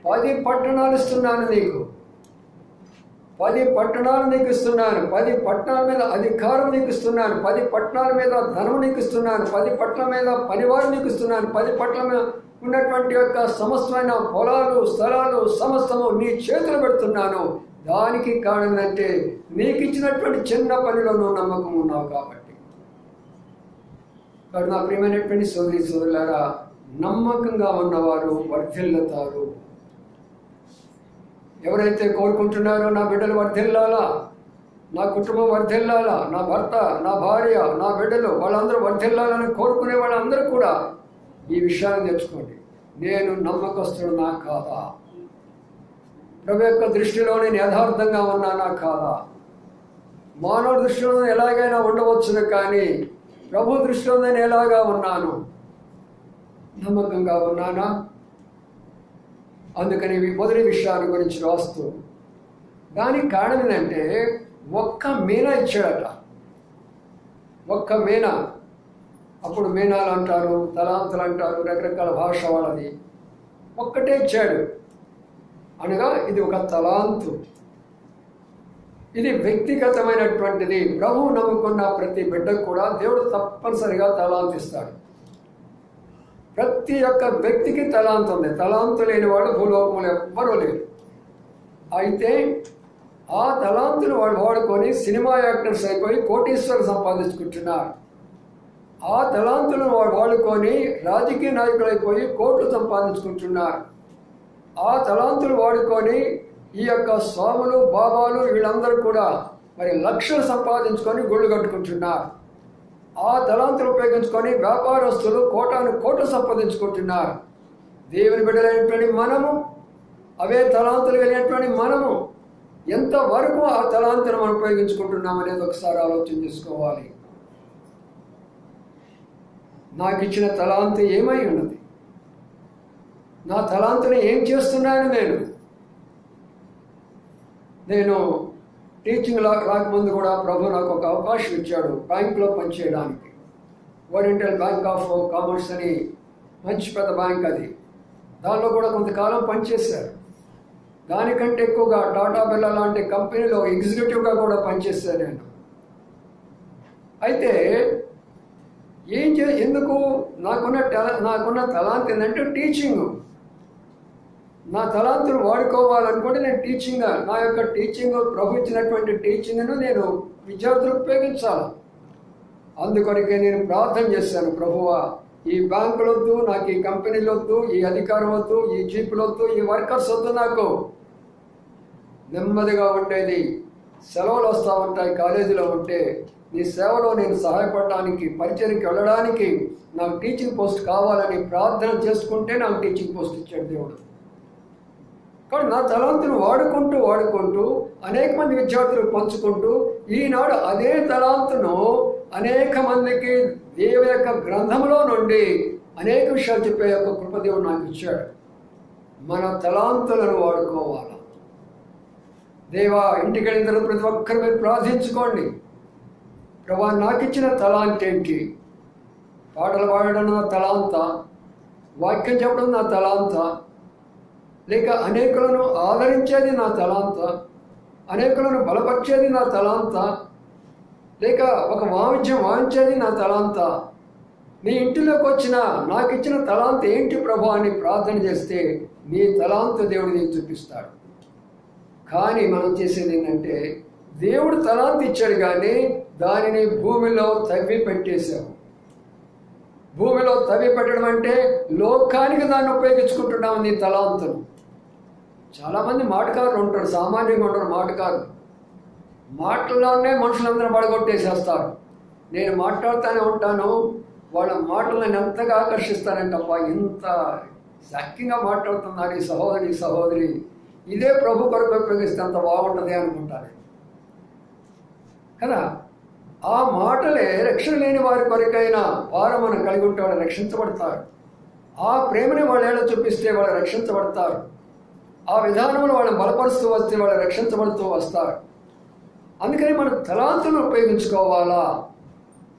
10 పట్టణాలు ఇస్తున్నాను నీకు. 10 పట్టణాలు నీకు ఇస్తున్నాను. 10 పట్టణాల మీద అధికారం నీకు ఇస్తున్నాను. 10 పట్టణాల మీద ధనం నీకు ఇస్తున్నాను. 10 పట్టణాల మీద పనివారు నీకు ఇస్తున్నాను. 10 పట్టణాల మీద ఉన్నటువంటి యొక్క సమస్తమైన పొలాలు, స్థలాలు సమస్తము నీ చేతులు పెడుతున్నాను. దానికి కారణం అంటే నీకు ఇచ్చినటువంటి చిన్న పనిలో నువ్వు నమ్మకం ఉన్నావు కాబట్టి. కాబట్టి నా ప్రియమైనటువంటి సోదరి సోదరులారా, నమ్మకంగా ఉన్నవారు వర్ధిల్లుతారు. ఎవరైతే కోరుకుంటున్నారో నా బిడ్డలు వర్ధిల్లాలా, నా కుటుంబం వర్ధిల్లాలా, నా భర్త, నా భార్య, నా బిడ్డలు వాళ్ళందరూ వర్ధిల్లాలని కోరుకునే వాళ్ళందరూ కూడా ఈ విషయాన్ని తెచ్చుకోండి. నేను నమ్మకస్తుడునా కాదా? ప్రభు యొక్క దృష్టిలో నేను యథార్థంగా ఉన్నానా కాదా? మానవ దృష్టిలో ఎలాగైనా ఉండవచ్చును, కానీ ప్రభు దృష్టిలో నేను ఎలాగా ఉన్నాను? నమ్మకంగా ఉన్నానా? అందుకని మొదటి విషయాల గురించి రాస్తూ దానికి కారణం ఏంటంటే ఒక్క మీనా ఇచ్చాడట. ఒక్క మీనా. అప్పుడు మీనాలు అంటారు, తలాంతులు అంటారు, రకరకాల భాష వాళ్ళది. ఒక్కటే ఇచ్చాడు అనగా ఇది ఒక తలాంతు. ఇది వ్యక్తిగతమైనటువంటిది. ప్రభువు నమ్ముకున్న ప్రతి బిడ్డకు కూడా దేవుడు తప్పనిసరిగా తలాంతు ఇస్తాడు. ప్రతి ఒక్క వ్యక్తికి తలాంతు ఉంది. తలాంతు లేనివాడు భూలోకంలో ఎవ్వరూ లేరు. అయితే ఆ తలాంతును వాడు వాడుకొని సినిమా యాక్టర్స్ అయిపోయి కోటీశ్వరులు సంపాదించుకుంటున్నారు. ఆ తలాంతులను వాడు వాడుకొని రాజకీయ నాయకులు అయిపోయి కోట్లు సంపాదించుకుంటున్నారు. ఆ తలాంతులు వాడుకొని ఈ యొక్క స్వాములు, బాబాలు వీళ్ళందరూ కూడా మరి లక్షలు సంపాదించుకొని గుళ్ళు కట్టుకుంటున్నారు. ఆ తలాంతులు ఉపయోగించుకొని వ్యాపారస్తులు కోట్లు సంపాదించుకుంటున్నారు. దేవుని బిడ్డలైనటువంటి మనము, అవే తలాంతులు కలిగినటువంటి మనము ఎంతవరకు ఆ తలాంతును మనం ఉపయోగించుకుంటున్నాం అనేది ఒకసారి ఆలోచన చేసుకోవాలి. నాకు ఇచ్చిన తలాంతు ఏమై ఉన్నది? నా తలాంతుని ఏం చేస్తున్నాను? నేను టీచింగ్ రాకముందు కూడా ప్రభు నాకు ఒక అవకాశం ఇచ్చాడు బ్యాంకులో పనిచేయడానికి. ఓరియంటల్ బ్యాంక్ ఆఫ్ కామర్స్ అని మంచి పెద్ద బ్యాంక్ అది. దానిలో కూడా కొంతకాలం పనిచేశారు. దానికంటే ఎక్కువగా టాటా బిర్లా లాంటి కంపెనీలో ఎగ్జిక్యూటివ్గా కూడా పనిచేశాను నేను. అయితే ఎందుకు నాకున్న తలాంత్ ఏంటంటే టీచింగ్. నా తలాంతులు వాడుకోవాలనుకుంటే నేను నా యొక్క టీచింగ్, ప్రభు ఇచ్చినటువంటి టీచింగ్ను నేను విద్యార్థులకు ఉపయోగించాలి. అందుకొరకే నేను ప్రార్థన చేశాను, ప్రభువా ఈ బ్యాంకులు వద్దు, నాకు ఈ కంపెనీలు వద్దు, ఈ అధికారం వద్దు, ఈ జీపులు వద్దు, ఈ వర్కర్స్ వద్దు. నాకు నెమ్మదిగా ఉండేది. సెలవులు వస్తూ ఉంటాయి కాలేజీలో ఉంటే. నీ సేవలో నేను సహాయపడడానికి, పరిచర్యకి వెళ్ళడానికి నాకు టీచింగ్ పోస్ట్ కావాలని ప్రార్థన చేసుకుంటే నాకు టీచింగ్ పోస్ట్ ఇచ్చాడు దేవుడు. కాబట్టి నా తలాంతును వాడుకుంటూ అనేక మంది విద్యార్థులకు పంచుకుంటూ ఈనాడు అదే తలాంతును అనేక మందికి దేవుని యొక్క గ్రంథంలో నుండి అనేక విషయాలు చెప్పే యొక్క కృపదేవుడు నాకు ఇచ్చాడు. మన తలాంతులను వాడుకోవాలి. దేవా, ఇంటికి వెళ్ళిన తర్వాత ప్రతి ఒక్కరు మీరు ప్రార్థించుకోండి. ప్రభా, నాకు ఇచ్చిన తలాంత్ ఏంటి? పాటలు పాడడం నా తలాంత, వాక్యం చెప్పడం నా తలాంత, లేక అనేకులను ఆదరించేది నా తలాంత, అనేకులను బలపరిచేది నా తలాంత, లేక ఒక వాయిద్యం వాయించేది నా తలాంత. నీ ఇంటిలోకి వచ్చిన నాకు ఇచ్చిన తలాంత ఏంటి ప్రభు అని ప్రార్థన చేస్తే నీ తలాంత దేవుడు నీకు చూపిస్తాడు. కానీ మనం చేసేది ఏంటంటే దేవుడు తలాంత ఇచ్చాడు కానీ దానిని భూమిలో తవ్వి పెట్టేశాము. భూమిలో తవ్వి పెట్టడం అంటే లోకానికి దాన్ని ఉపయోగించుకుంటున్నాము నీ తలాంతును. చాలామంది మాటకారులు ఉంటారు, సామాన్యంగా ఉంటారు మాటకారులు. మాటల్లోనే మనుషులందరూ పడగొట్టేసేస్తారు. నేను మాట్లాడుతూనే ఉంటాను, వాళ్ళ మాటలను ఎంతగా ఆకర్షిస్తానంటప్ప, ఇంత చక్కగా మాట్లాడుతున్నారు ఈ సహోదరి, ఇదే ప్రభు కొరకు ఉపయోగిస్తే అంత బాగుంటుంది అనుకుంటాను కదా. ఆ మాటలే రక్షణ లేని వారి కొరకైనా భారమును కలిగి ఉంటే వాళ్ళు రక్షించబడతారు. ఆ ప్రేమని వాళ్ళు ఏళ్ళ చూపిస్తే వాళ్ళు రక్షించబడతారు. ఆ విధానంలో వాళ్ళని బలపరుస్తూ వస్తే వాళ్ళు రక్షించబడుతూ వస్తారు. అందుకని మనం తలాంతులను ఉపయోగించుకోవాలా.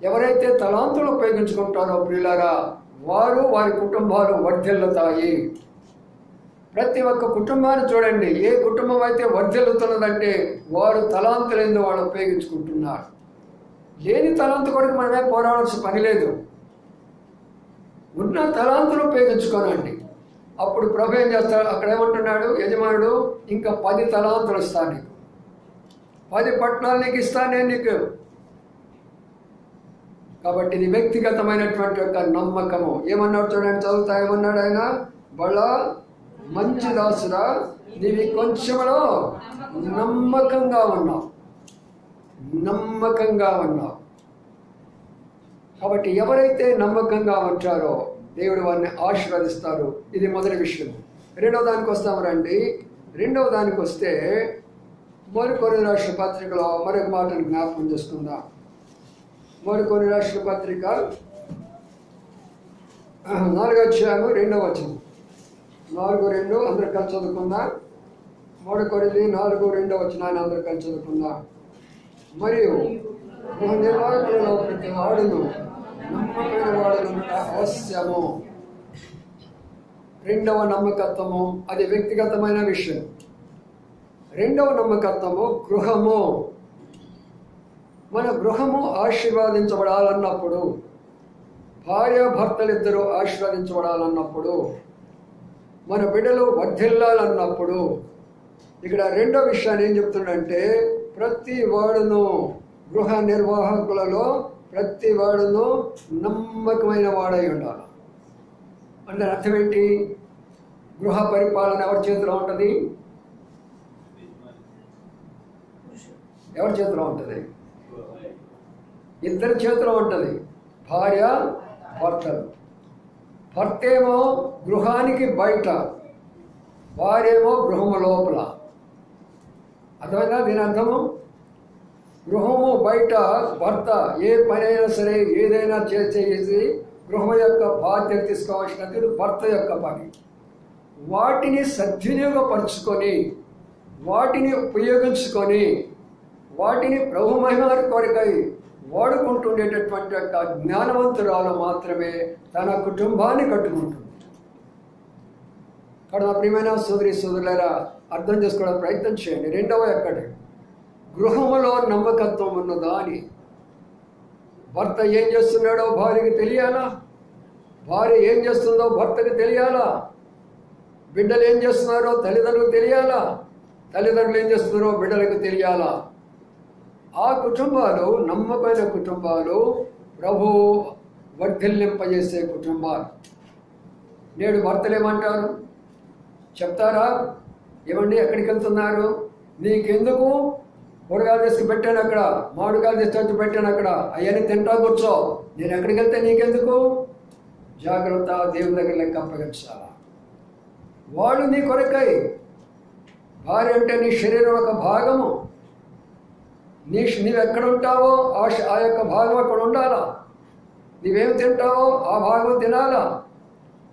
ఎవరైతే తలాంతులు ఉపయోగించుకుంటారో ప్రియులారా, వారు వారి కుటుంబాలు వర్ధిల్లుతాయి. ప్రతి ఒక్క కుటుంబాన్ని చూడండి, ఏ కుటుంబం అయితే వర్ధిల్లుతున్నదంటే వారు తలాంతులేందో వాళ్ళు ఉపయోగించుకుంటున్నారు. లేని తలాంతు కొరకు మనమే పోరాడాల్సిన పని లేదు. ఉన్న తలాంతులు ఉపయోగించుకోనండి. అప్పుడు ప్రభు ఏం చేస్తాడు? అక్కడ ఏమంటున్నాడు యజమానుడు? ఇంకా 10 తలాంతులు ఇస్తాను నీకు, 10 పట్టణాలు నీకు ఇస్తాను నేను నీకు. కాబట్టి ఇది వ్యక్తిగతమైనటువంటి యొక్క నమ్మకము. ఏమన్నాడు చూడండి, చదువుతా. ఏమన్నాడు ఆయన? బలా మంచి దాసురా, నీవి కొంచెంలో నమ్మకంగా ఉన్నావు, నమ్మకంగా ఉన్నావు. కాబట్టి ఎవరైతే నమ్మకంగా ఉంటారో దేవుడు వారిని ఆశీర్వదిస్తారు. ఇది మొదటి విషయం. రెండవ దానికి వస్తాము రండి. రెండవ దానికి వస్తే మరికొన్ని రాష్ట్ర పత్రికలో మరొక మాటను జ్ఞాపకం చేసుకుందాం. మరికొన్ని రాష్ట్ర పత్రిక 4వ అధ్యాయము 2వ వచనం. 4:2 అందరు కలిసి చదువుకుందాం. మరికొన్ని 4:2 వచనాన్ని అందరు కలిసి చదువుకుందాం. మరియు నిర్వాహకులలో ప్రతి వాడును నమ్మకమైన వాడును అవశ్యము. రెండవ నమ్మకత్వము, అది వ్యక్తిగతమైన విషయం. రెండవ నమ్మకత్వము గృహము. మన గృహము ఆశీర్వాదించబడాలన్నప్పుడు, భార్యాభర్తలిద్దరూ ఆశీర్వదించబడాలన్నప్పుడు, మన బిడ్డలు వర్ధిల్లాలన్నప్పుడు, ఇక్కడ రెండో విషయాన్ని ఏం చెప్తుండంటే ప్రతి వాడును, గృహ నిర్వాహకులలో ప్రతి వాడును నమ్మకమైన వాడై ఉండాలి. అంటే అర్థం ఏంటి? గృహ పరిపాలన ఎవరి చేతిలో ఉంటుంది? ఎవరి చేతిలో ఉంటుంది? ఇద్దరి చేతిలో ఉంటుంది. భార్య భర్తలు. భర్త ఏమో గృహానికి బయట, భార్యేమో గృహము లోపల. అర్థమైందా దీని అర్థము? గృహము బయట భర్త ఏ పనైనా సరే ఏదైనా చేసి గృహం యొక్క బాధ్యత తీసుకోవాల్సినది భర్త యొక్క పని. వాటిని సద్వినియోగపరుచుకొని, వాటిని ఉపయోగించుకొని, వాటిని ప్రభు మహిమ కొరకై వాడుకుంటుండేటటువంటి యొక్క జ్ఞానవంతురాలు మాత్రమే తన కుటుంబాన్ని కట్టుకుంటుంది. కాబట్టి నా ప్రియమైన సోదరులారా, అర్థం చేసుకోవడానికి ప్రయత్నం చేయండి. రెండవ ఎక్కడే గృహములో నమ్మకత్వం ఉన్నదా అని. భర్త ఏం చేస్తున్నాడో భార్యకి తెలియాలా, భార్య ఏం చేస్తుందో భర్తకి తెలియాలా, బిడ్డలు ఏం చేస్తున్నారో తల్లిదండ్రులకు తెలియాలా, తల్లిదండ్రులు ఏం చేస్తున్నారో బిడ్డలకు తెలియాలా. ఆ కుటుంబాలు నమ్మకమైన కుటుంబాలు, ప్రభు వర్ధిల్లింపజేసే కుటుంబాలు. నేడు భర్తలు ఏమంటారు చెప్తారా? ఏమండి ఎక్కడికి వెళ్తున్నారు? నీకెందుకు? కూరగాయలు తీసుకు పెట్టాను అక్కడ, మామిడికాయలు తీసుకొచ్చి పెట్టాను అక్కడ, అవన్నీ తింటా కూర్చో, నేను ఎక్కడికి వెళ్తే నీకెందుకు? జాగ్రత్త, దేవుని దగ్గర లెక్క అప్పగించాలా. వాళ్ళు నీ కొరకై. భార్య అంటే నీ శరీరం ఒక భాగము. నీవు ఎక్కడ ఉంటావో ఆ యొక్క భాగం అక్కడ ఉండాలా. నీవేం తింటావో ఆ భాగం తినాలా.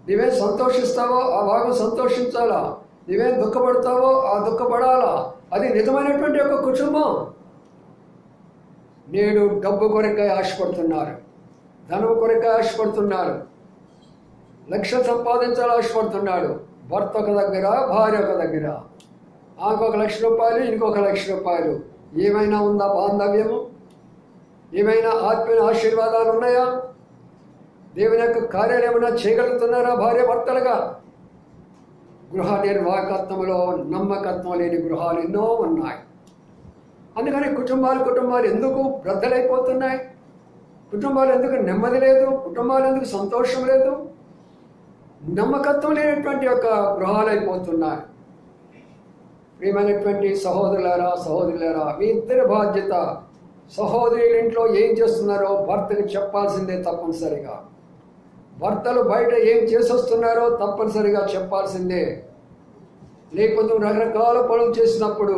నీవేం సంతోషిస్తావో ఆ భాగం సంతోషించాలా. నీవేం దుఃఖపడతావో ఆ దుఃఖపడాలా. అది నిజమైనటువంటి ఒక కుటుంబం. నేడు డబ్బు కొరకై ఆశపడుతున్నారు, ధనం కొరకై ఆశపడుతున్నారు, 1,00,000 సంపాదించాలని ఆశపడుతున్నాడు. భర్త ఒక దగ్గర, భార్య ఒక దగ్గర. ఆమెకు 1,00,000 రూపాయలు, ఇంకొక 1,00,000 రూపాయలు. ఏమైనా ఉందా బాంధవ్యము? ఏమైనా ఆత్మీయ ఆశీర్వాదాలు ఉన్నాయా? దేవుని యొక్క కార్యాలు ఏమైనా చేయగలుగుతున్నారా భార్య భర్తలుగా? గృహ నిర్వాహకత్వంలో నమ్మకత్వం లేని గృహాలు ఎన్నో ఉన్నాయి. అందుకని కుటుంబాలు ఎందుకు బ్రద్దలైపోతున్నాయి? కుటుంబాలు ఎందుకు నెమ్మది లేదు? కుటుంబాలు ఎందుకు సంతోషం లేదు? నమ్మకత్వం లేనటువంటి యొక్క గృహాలు అయిపోతున్నాయి. ప్రియమైనటువంటి సహోదరులారా, మీ ఇద్దరి బాధ్యత. సహోదరుల ఇంట్లో ఏం చేస్తున్నారో భర్తకి చెప్పాల్సిందే తప్పనిసరిగా. భర్తలు బయట ఏం చేసొస్తున్నారో తప్పనిసరిగా చెప్పాల్సిందే. లేకపోతే రకరకాల పనులు చేసినప్పుడు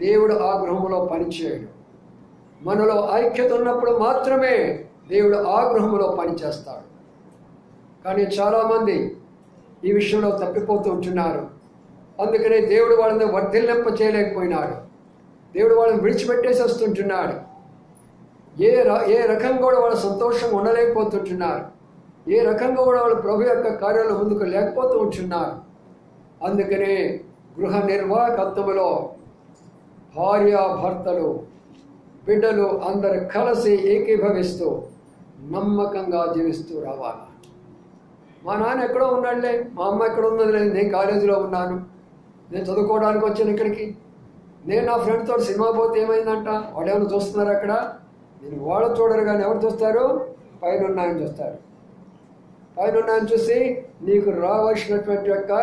దేవుడు ఆ గృహంలో పనిచేయడు. మనలో ఐక్యత ఉన్నప్పుడు మాత్రమే దేవుడు ఆ గృహంలో పనిచేస్తాడు. కానీ చాలామంది ఈ విషయంలో తప్పిపోతూ ఉంటున్నారు. అందుకనే దేవుడు వాళ్ళని వర్ధిల్లింప చేయలేకపోయినాడు. దేవుడు వాళ్ళని విడిచిపెట్టేసి వస్తుంటున్నాడు. ఏ రకంగా కూడా వాళ్ళు సంతోషంగా ఉండలేకపోతుంటున్నారు. ఏ రకంగా కూడా వాళ్ళు ప్రభు యొక్క కార్యాలు ముందుకు లేకపోతూ ఉంటున్నారు. అందుకనే గృహ నిర్వాహకత్వంలో భార్య భర్తలు బిడ్డలు అందరు కలిసి ఏకీభవిస్తూ నమ్మకంగా జీవిస్తూ రావాలి. మా నాన్న ఎక్కడో ఉన్నాడులే, మా అమ్మ ఎక్కడ ఉన్నదిలే, నేను కాలేజీలో ఉన్నాను, నేను చదువుకోవడానికి వచ్చాను ఇక్కడికి, నేను నా ఫ్రెండ్తో సినిమా పోతే ఏమైందంట, వాళ్ళు ఏమైనా చూస్తున్నారు అక్కడ? నేను వాళ్ళు చూడరు, కానీ ఎవరు చూస్తారు? పైన ఉన్నాయని చూస్తారు. పైన ఉన్నాయని చూసి నీకు రావాల్సినటువంటి యొక్క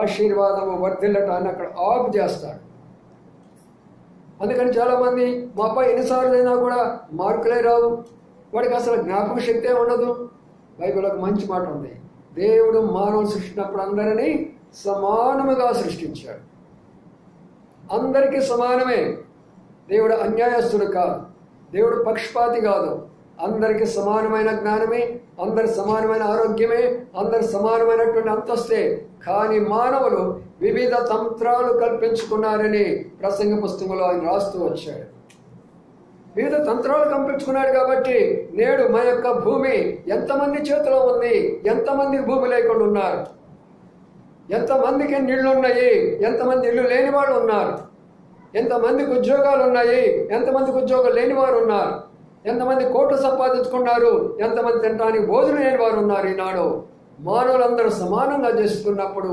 ఆశీర్వాదము వర్ధిల్లటాన్ని అక్కడ ఆపు చేస్తాడు. అందుకని చాలామంది మా అబ్బాయి ఎన్నిసార్లు అయినా కూడా మార్కులే రావు, వాడికి అసలు జ్ఞాపక శక్తే ఉండదు. బైబిల్ ఒక మంచి మాట ఉంది, దేవుడు మానవులు సృష్టించినప్పుడు అందరినీ సమానముగా సృష్టించాడు. అందరికీ సమానమే. దేవుడు అన్యాయస్తుడు కాదు, దేవుడు పక్షపాతి కాదు. అందరికీ సమానమైన జ్ఞానమే, అందరి సమానమైన ఆరోగ్యమే, అందరి సమానమైనటువంటి అంతస్తే. కానీ మానవులు వివిధ తంత్రాలు కల్పించుకున్నారని ప్రసంగ పుస్తకంలో ఆయన రాస్తూ వచ్చాడు. వివిధ తంత్రాలు కల్పించుకున్నాడు కాబట్టి నేడు మా యొక్క భూమి ఎంతమంది చేతిలో ఉంది, ఎంతమంది భూమి లేకుండా ఉన్నారు, ఎంతమందికి నీళ్లున్నాయి, ఎంతమంది ఇల్లు లేని వాళ్ళు ఉన్నారు, ఎంతమందికి ఉద్యోగాలు ఉన్నాయి, ఎంతమందికి ఉద్యోగాలు లేని వారు ఉన్నారు, ఎంతమంది కోట్లు సంపాదించుకున్నారు, ఎంతమంది తినడానికి భోజనం లేని వారు ఉన్నారు. ఈనాడు మానవులందరూ సమానంగా చేస్తున్నప్పుడు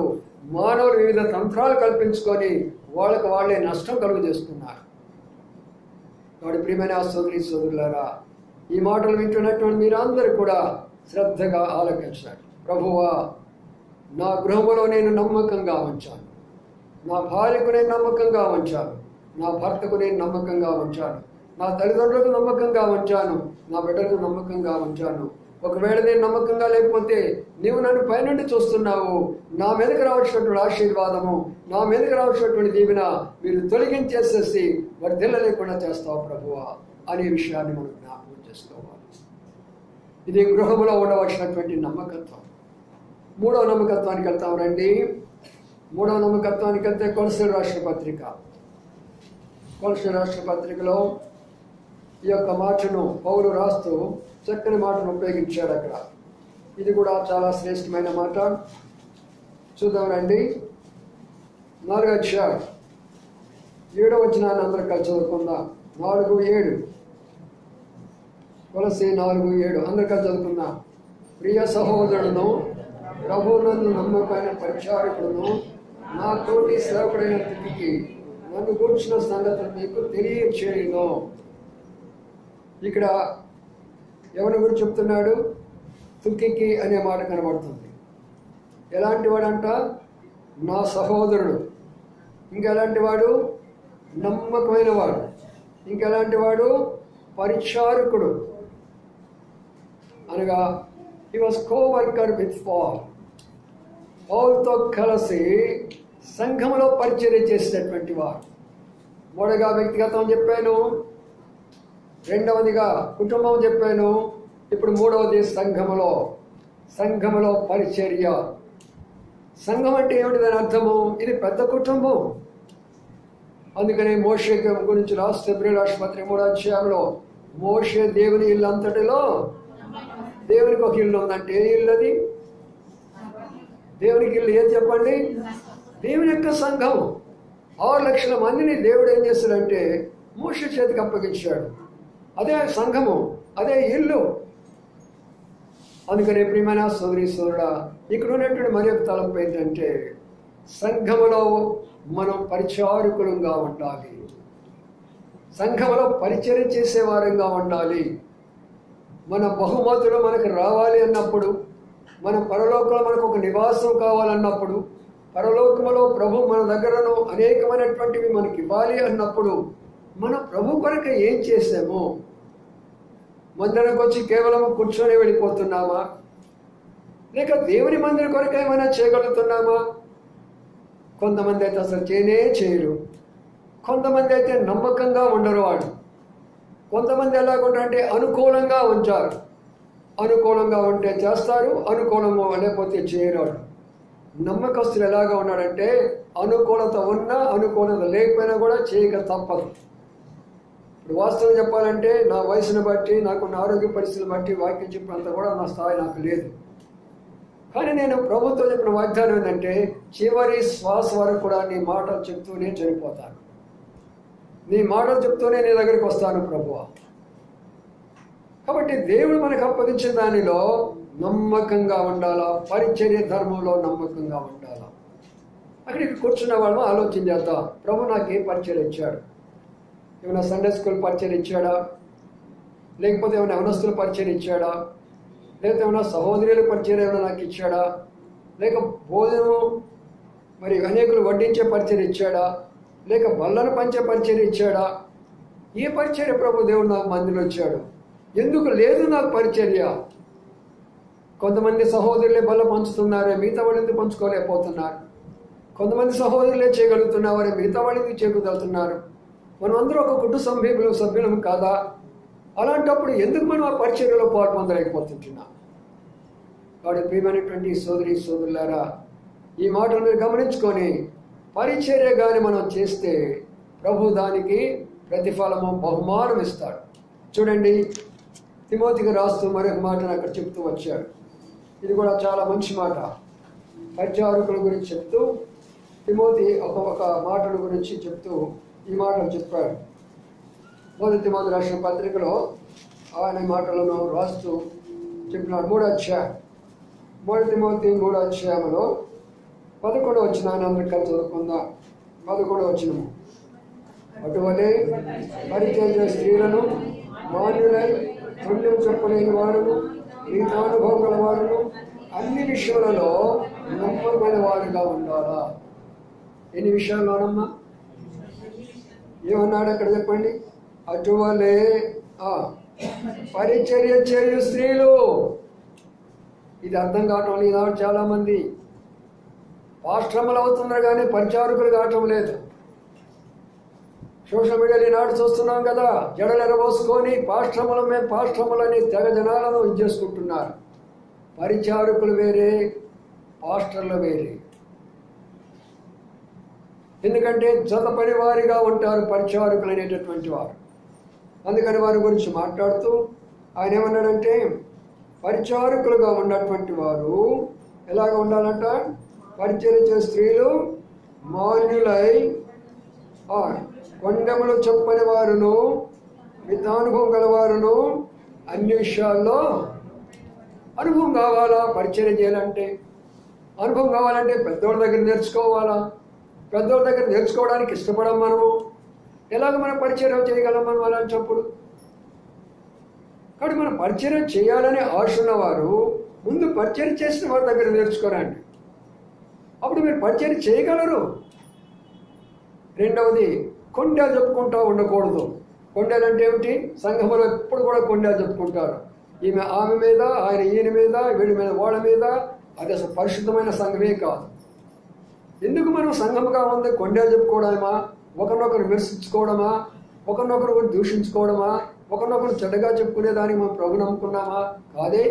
మానవులు వివిధ తంత్రాలు కల్పించుకొని వాళ్ళకు వాళ్ళే నష్టం కలుగు చేస్తున్నారు. వాడి ప్రియమైన సోదరులారా, ఈ మాటలు వింటున్నటువంటి మీరందరూ కూడా శ్రద్ధగా ఆలకించండి. ప్రభువా, నా గృహములో నేను నమ్మకంగా ఉంచాను, నా భార్యకు నేను నమ్మకంగా ఉంచాను, నా భర్తకు నేను నమ్మకంగా ఉంచాను, నా తల్లిదండ్రులకు నమ్మకంగా ఉంచాను, నా బిడ్డలకు నమ్మకంగా ఉంచాను. ఒకవేళ నేను నమ్మకంగా లేకపోతే నీవు నన్ను పైనుండి చూస్తున్నావు, నా మీదకి రావాల్సినటువంటి ఆశీర్వాదము, నా మీదకి రావాల్సినటువంటి దీవెన మీరు తొలగించేసేసి వర్ధిల్ల లేకుండా చేస్తావు ప్రభువా అనే విషయాన్ని మనం జ్ఞాపకం చేసుకోవాలి. ఇది గృహములో ఉండవలసినటువంటి నమ్మకత్వం. మూడవ నమ్మకత్వానికి వెళ్తాం రండి. మూడవ నమ్మకత్వానికి వెళ్తే కొలస్సీలు రాష్ట్ర పత్రిక. కొలస్సీలు రాష్ట్ర పత్రికలో ఈ యొక్క మాటను పౌలు రాస్తూ చక్కని మాటను ఉపయోగించాడు అక్కడ. ఇది కూడా చాలా శ్రేష్టమైన మాట. చూద్దాం రండి. 4వ అధ్యాయం 7వ వచనాన్ని అందరూ కలిసి చదువుకుందాం. 4:7 కొలస్సీ 4:7 అందరూ కలిసి చదువుకుందాం. ప్రియ సహోదరుడును ప్రభువునందు నమ్మకమైన పరిచారకుడును నా తోటి సేవకుడైన తిక్కికి నన్ను కూర్చున్న సంగతులు మీకు తెలియచేయును. ఇక్కడ ఎవరి గురించి చెప్తున్నాడు? తుకికి అనే మాట కనబడుతుంది. ఎలాంటి వాడంట? నా సహోదరుడు. ఇంకెలాంటి వాడు? నమ్మకమైన వాడు. ఇంకెలాంటి వాడు? పరిచారకుడు. అనగా హీ వాజ్ కో-వర్కర్ విత్ పాల్. పౌలుతో కలిసి సంఘములో పరిచర్య చేసినటువంటి వారు. మూడగా వ్యక్తిగతం చెప్పాను, రెండవదిగా కుటుంబం చెప్పాను, ఇప్పుడు మూడవది సంఘములో పరిచర్య. సంఘం అంటే ఏమిటి దాని అర్థము? ఇది పెద్ద కుటుంబం. అందుకనే మోషే గురించి రాస్తే హెబ్రీ రాష్ట్ర పత్రిక 3వ అధ్యాయంలో మోషే దేవుని ఇల్లు అంతటిలో దేవునికి ఒక ఇల్లు ఉందంటే ఏ ఇల్లు అది? దేవునికి ఇల్లు ఏది చెప్పండి? దేవుని యొక్క సంఘం. 6 లక్షల మందిని దేవుడు ఏం చేస్తాడంటే మోషే చేతికి అప్పగించాడు. అదే సంఘము, అదే ఇల్లు. అందుకనే ప్రియమైన సోదరుడా, ఇక్కడ ఉన్నటువంటి మరి ఒక తలంపు ఏంటంటే సంఘములో మనం పరిచారకులంగా ఉండాలి, సంఘములో పరిచర్య చేసేవారంగా ఉండాలి. మన బహుమతులు మనకు రావాలి అన్నప్పుడు, మన పరలోకంలో మనకు ఒక నివాసం కావాలన్నప్పుడు, పరలోకములో ప్రభు మన దగ్గరను అనేకమైనటువంటివి మనకి ఇవ్వాలి అన్నప్పుడు మన ప్రభు కొరకు ఏం చేసాము? మందిరానికి వచ్చి కేవలం కూర్చొని వెళ్ళిపోతున్నామా? లేక దేవుని మందిరం కొరకు ఏమైనా చేయగలుగుతున్నామా? కొంతమంది అయితే అసలు చేయరు, కొంతమంది అయితే నమ్మకంగా ఉండరు. వాడు కొంతమంది ఎలాగుంటారంటే అనుకూలంగా ఉంచారు. అనుకూలంగా ఉంటే చేస్తారు, అనుకూలంగా లేకపోతే చేయరు. నమ్మకస్తులు ఎలాగా ఉన్నాడంటే అనుకూలత ఉన్నా అనుకూలత లేకపోయినా కూడా చేయక తప్పదు. ఇప్పుడు వాస్తవం చెప్పాలంటే నా వయసును బట్టి, నాకున్న ఆరోగ్య పరిస్థితులు బట్టి వాక్యం చెప్పినంత కూడా నా స్థాయి నాకు లేదు. కానీ నేను ప్రభుత్వం చెప్పిన వాగ్దానం ఏంటంటే చివరి శ్వాస వరకు కూడా నీ మాటలు చెప్తూనే చనిపోతాను, నీ మాటలు చెప్తూనే నీ దగ్గరికి వస్తాను ప్రభువా. కాబట్టి దేవుడు మనకు అప్పగించిన దానిలో నమ్మకంగా ఉండాలా, పరిచర్య ధర్మంలో నమ్మకంగా ఉండాలా. అక్కడికి కూర్చున్న వాళ్ళు ఆలోచన చేద్దాం, ప్రభు నాకు ఏ పరిచయం ఇచ్చాడు? ఏమైనా సండే స్కూల్ పరిచయం ఇచ్చాడా? లేకపోతే ఏమైనా యవనస్తుల పరిచయం ఇచ్చాడా? లేకపోతే ఏమైనా సహోదరుల పరిచయం ఏమైనా నాకు ఇచ్చాడా? లేక భోజనం మరి అనేకులు వడ్డించే పరిచయం ఇచ్చాడా? లేక బల్లను పంచే పరిచయం ఇచ్చాడా? ఏ పరిచర్య ప్రభు దేవుడు నాకు మందిలో ఇచ్చాడు? ఎందుకు లేదు నాకు పరిచర్య? కొంతమంది సహోదరులే బల్ల పంచుతున్నారే, మిగతా వాళ్ళు ఎందుకు పంచుకోలేకపోతున్నారు? కొంతమంది సహోదరులే చేయగలుగుతున్నారే, మిగతా వాళ్ళు ఎందుకు చేయగలుగుతున్నారు? మనం అందరూ ఒక కుటుంబ సభ్యులం కాదా? అలాంటప్పుడు ఎందుకు మనం ఆ పరిచర్యలో పాల్పొందలేకపోతుంటున్నాం? వాడి ప్రియమైనటువంటి సోదరి సోదరులారా, ఈ మాటలు మీరు గమనించుకొని పరిచర్య కానీ మనం చేస్తే ప్రభు దానికి ప్రతిఫలము బహుమానం ఇస్తాడు. చూడండి, తిమోతికి రాస్తూ మరొక మాటను అక్కడ చెప్తూ వచ్చాడు. ఇది కూడా చాలా మంచి మాట. పరిచారకుల గురించి చెప్తూ తిమోతి ఒక మాటల గురించి చెప్తూ ఈ మాటలు చెప్పాడు. మొదటి తిమోతి రాసిన పత్రికలో ఆయన మాటలను రాస్తూ చెప్పినాడు. 3వ అధ్యాయం, మొదటి తిమోతి 3వ అధ్యాయంలో 11వ వచనాన్ని అందరికీ చదువుకుందాం. 11వ వచనము, అటువలే పరిచర్య స్త్రీలను మాన్యులై, పుణ్యం చెప్పలేని వారును, జీవితానుభవం గల వారును, అన్ని విషయాలలో నమ్మకమైన వారుగా ఉండాలా. ఎన్ని విషయాల్లోనమ్మా? ఏమన్నాడు అక్కడ చెప్పండి? అటువలే పరిచర్య చేయు స్త్రీలు. ఇది అర్థం కావటం లేదు చాలా మంది. పాస్టర్లు అవుతున్నారు కానీ పరిచారకులు కావటం లేదు. సోషల్ మీడియాలో ఈనాడు చూస్తున్నాం కదా, జడలు ఎరబోసుకొని మేము పాస్టర్లని తెగ జనాలను చేసుకుంటున్నారు. పరిచారకులు వేరే, పాస్టర్లు వేరే. ఎందుకంటే జత పని వారిగా ఉంటారు పరిచారకులు అనేటటువంటి వారు. అందుకని వారి గురించి మాట్లాడుతూ ఆయన ఏమన్నాడంటే, పరిచారకులుగా ఉన్నటువంటి వారు ఎలాగ ఉండాలంట? పరిచర్య చేసే స్త్రీలు మాన్యులై, కొండములు చెప్పని వారును, మితానుభవం గలవారును, అన్ని విషయాల్లో అనుభవం కావాలా. పరిచర్య చేయాలంటే అనుభవం కావాలంటే పెద్దోళ్ళ దగ్గర నేర్చుకోవాలా. పెద్దోళ్ళ దగ్గర నేర్చుకోవడానికి ఇష్టపడం మనము. ఎలాగ మనం పరిచర్య చేయగలం మనం అలాంటప్పుడు? కాబట్టి మనం పరిచర్య చేయాలనే ఆశ ఉన్నవారు ముందు పరిచర్య చేసిన వారి దగ్గర నేర్చుకోరండి. అప్పుడు మీరు పరిచర్య చేయగలరు. రెండవది, కొండలు చెప్పుకుంటూ ఉండకూడదు. కొండలు అంటే ఏమిటి? సంఘంలో ఎప్పుడు కూడా కొండలు చెప్పుకుంటారు. ఈమె ఆమె మీద, ఆయన ఈయన మీద, వీడి మీద వాళ్ళ మీద. అది అసలు పరిశుద్ధమైన సంఘమే కాదు. ఎందుకు మనం సంఘముగా ఉంది? కొండలు చెప్పుకోవడమా? ఒకరినొకరు విమర్శించుకోవడమా? ఒకరినొకరు దూషించుకోవడమా? ఒకరినొకరు చెడ్డగా చెప్పుకునేదానికి మనం ప్రభు నమ్ముకున్నామా? కాదే.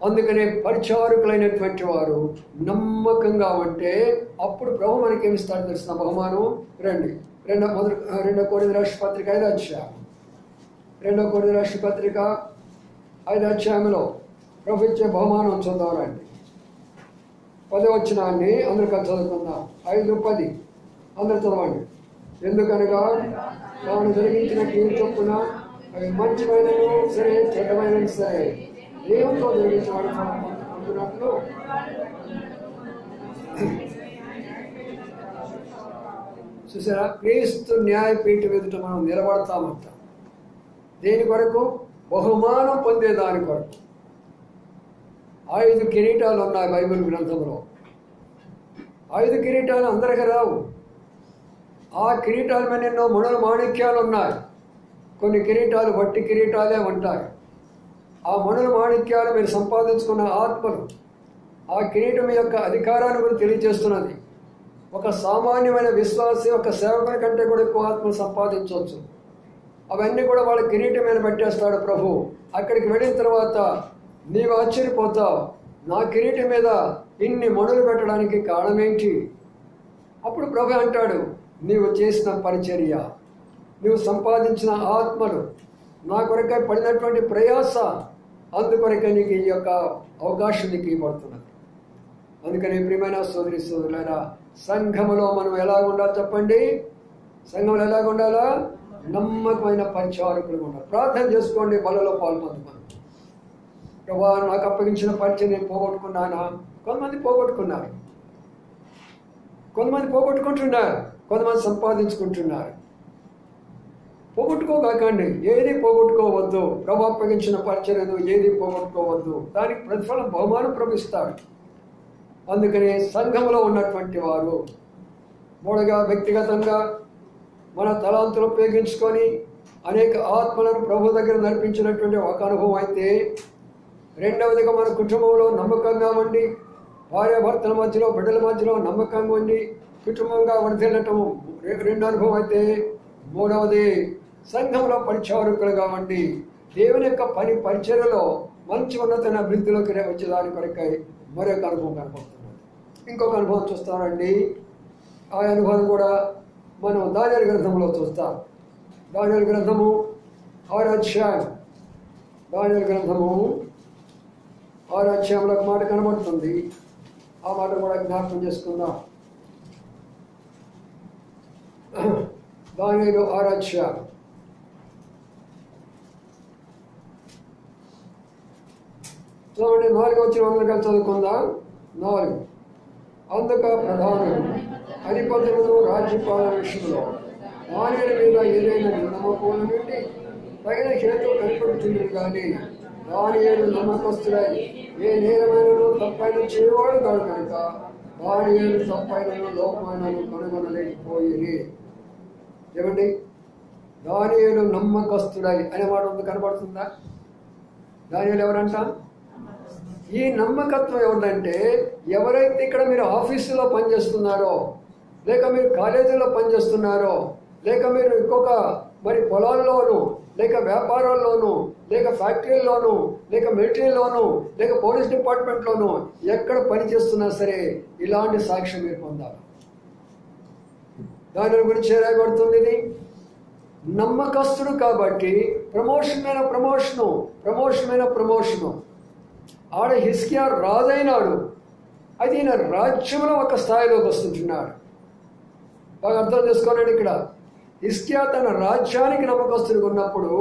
అందుకనే పరిచారకులైనటువంటి వారు నమ్మకంగా ఉంటే అప్పుడు ప్రభు మనకి ఏమిస్తాడు తెలిసిన బహుమానం. రండి, 2 కొరింథీ రాసిన పత్రిక 5వ అధ్యాయం, 2 కొరింథీ రాసిన పత్రిక 5వ అధ్యాయంలో ప్రభు ఇచ్చే బహుమానం చూద్దాం రండి. 10వ వచనాన్ని అందరూ కలిసి చదువుకుందాం. 5:10 అందరు చదవండి. ఎందుకనగా తాను జరిగించిన కీడు చొప్పున అవి మంచివైనను సరే, చెడ్డమైనను సరే, దేవునితో జరిగించిన వాడు అందునట్లు చూసారా? క్రీస్తు న్యాయపీఠం ఎదుట మనం నిలబడతామంట. దేని కొరకు? బహుమానం పొందేదాని కొరకు. 5 కిరీటాలు ఉన్నాయి బైబిల్ గ్రంథంలో. 5 కిరీటాలు అందరికీ రావు. ఆ కిరీటాల మీద ఎన్నో మణుల మాణిక్యాలు ఉన్నాయి. కొన్ని కిరీటాలు వట్టి కిరీటాలే ఉంటాయి. ఆ మణుల మాణిక్యాలు మీరు సంపాదించుకున్న ఆత్మలు. ఆ కిరీటం యొక్క అధికారాన్ని కూడా తెలియజేస్తున్నది. ఒక సామాన్యమైన విశ్వాసి, ఒక సేవకుని కంటే కూడా ఎక్కువ ఆత్మలు సంపాదించవచ్చు. అవన్నీ కూడా వాళ్ళ కిరీటం మీద పెట్టేస్తాడు ప్రభు. అక్కడికి వెళ్ళిన తర్వాత నీవు ఆశ్చర్యపోతావు, నా కిరీటం మీద ఇన్ని మణులు పెట్టడానికి కారణం ఏంటి? అప్పుడు ప్రభు అంటాడు, నీవు చేసిన పరిచర్య, నువ్వు సంపాదించిన ఆత్మలు, నా కొరకై పడినటువంటి ప్రయాస, అందుకొరకే నీకు ఈ యొక్క అవకాశం నీకు ఇవ్వబడుతున్నది. అందుకని ప్రియమైన సోదరి సోదరులారా, సంఘములో మనం ఎలాగ ఉండాలి చెప్పండి? సంఘంలో ఎలాగ ఉండాలా? నమ్మకమైన పరిచారకులు ఉండాలి. ప్రార్థన చేసుకోండి, బలలో పాల్పొందుకోండి. ప్రభా నాకు అప్పగించిన పరిచయం నేను పోగొట్టుకున్నానా? కొంతమంది పోగొట్టుకున్నారు, కొంతమంది పోగొట్టుకుంటున్నారు, కొంతమంది సంపాదించుకుంటున్నారు. పోగొట్టుకోకండి, ఏది పోగొట్టుకోవద్దు. ప్రభు అప్పగించిన పరిచర్యను ఏది పోగొట్టుకోవద్దు. దానికి ప్రతిఫలం బహుమానం ప్రభిస్తాడు. అందుకని సంఘంలో ఉన్నటువంటి వారు మూడగా వ్యక్తిగతంగా మన తలాంతులు ఉపయోగించుకొని అనేక ఆత్మలను ప్రభు దగ్గర నడిపించినటువంటి ఒక అనుభవం అయితే, రెండవదిగా మన కుటుంబంలో నమ్మకంగా ఉండి భార్యాభర్తల మధ్యలో బిడ్డల మధ్యలో నమ్మకంగా ఉండి కుటుంబంగా వర్ధిల్లటం రెండు అనుభవం అయితే, మూడవది సంఘంలో పరిచారకులుగా ఉండి దేవుని యొక్క పని పరిచర్యలో మంచి ఉన్నతమైన అభివృద్ధిలోకి వచ్చేదాని కొరకై మరొక అనుభవం కనపడుతున్నది. ఇంకొక అనుభవం చూస్తానండి. ఆ అనుభవం కూడా మనం దానియేలు గ్రంథంలో చూస్తాం. దానియేలు గ్రంథము 6వ అధ్యాయం, దానియేలు గ్రంథము 6వ అధ్యాయంలో ఒక మాట కనబడుతుంది. ఆ మాట కూడా జ్ఞాపకం చేసుకుందాం. దానియేలు 6వ అధ్యాయం చూడండి, 4వ వచనం చదువుకుందాం. 4 అందుక ప్రధానులు అధిపతులను రాజ్యపాలన విషయంలో దానియేలు మీద ఏదైనా నమ్మకం నుండి తగిన హేతు కనపడుతుంది. కానీ దానియేలు నమ్మకస్తుడై ఏ నేరమైనను తప్పైన చేయవాడు కాదు కనుక దానియేలు తప్పైనను లోపమైనను కనుగొనలేకపోయి. ఏమండి, దానియేలు నమ్మకస్తుడై అనే మాట ఉంది, కనబడుతుందా? దానియేలు ఎవరంట? ఈ నమ్మకత్వం ఎవరిదంటే, ఎవరైతే ఇక్కడ మీరు ఆఫీసులో పనిచేస్తున్నారో, లేక మీరు కాలేజీలో పనిచేస్తున్నారో, లేక మీరు ఇంకొక మరి పొలాల్లోనూ, లేక వ్యాపారాల్లోనూ, లేక ఫ్యాక్టరీల్లోనూ, లేక మిలిటరీలోనూ, లేక పోలీస్ డిపార్ట్మెంట్లోనూ ఎక్కడ పనిచేస్తున్నా సరే ఇలాంటి సాక్ష్యం మీరు పొందాలి. దాని గురించి రాయబడుతుంది. ఇది నమ్మకస్తుడు కాబట్టి ప్రమోషన్ మీద ప్రమోషను. ఆడ హిజ్కియా రాజైనాడు, అయితే ఈయన రాజ్యంలో ఒక స్థాయిలోకి వస్తుంటున్నాడు. బాగా అర్థం చేసుకోనండి. ఇక్కడ హిజ్కియా తన రాజ్యానికి నమ్మకస్తుడిగా ఉన్నప్పుడు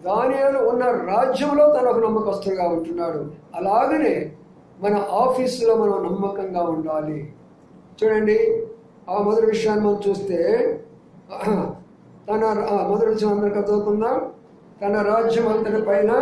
దానియేలు ఉన్న రాజ్యంలో తన ఒక నమ్మకస్తుడిగా ఉంటున్నాడు. అలాగనే మన ఆఫీసులో మనం నమ్మకంగా ఉండాలి. చూడండి, ఆ మొదటి విషయాన్ని మనం చూస్తే, తన మొదటి విషయం అందరికీ చదువుకుందాం. తన రాజ్యం అంతటి పైన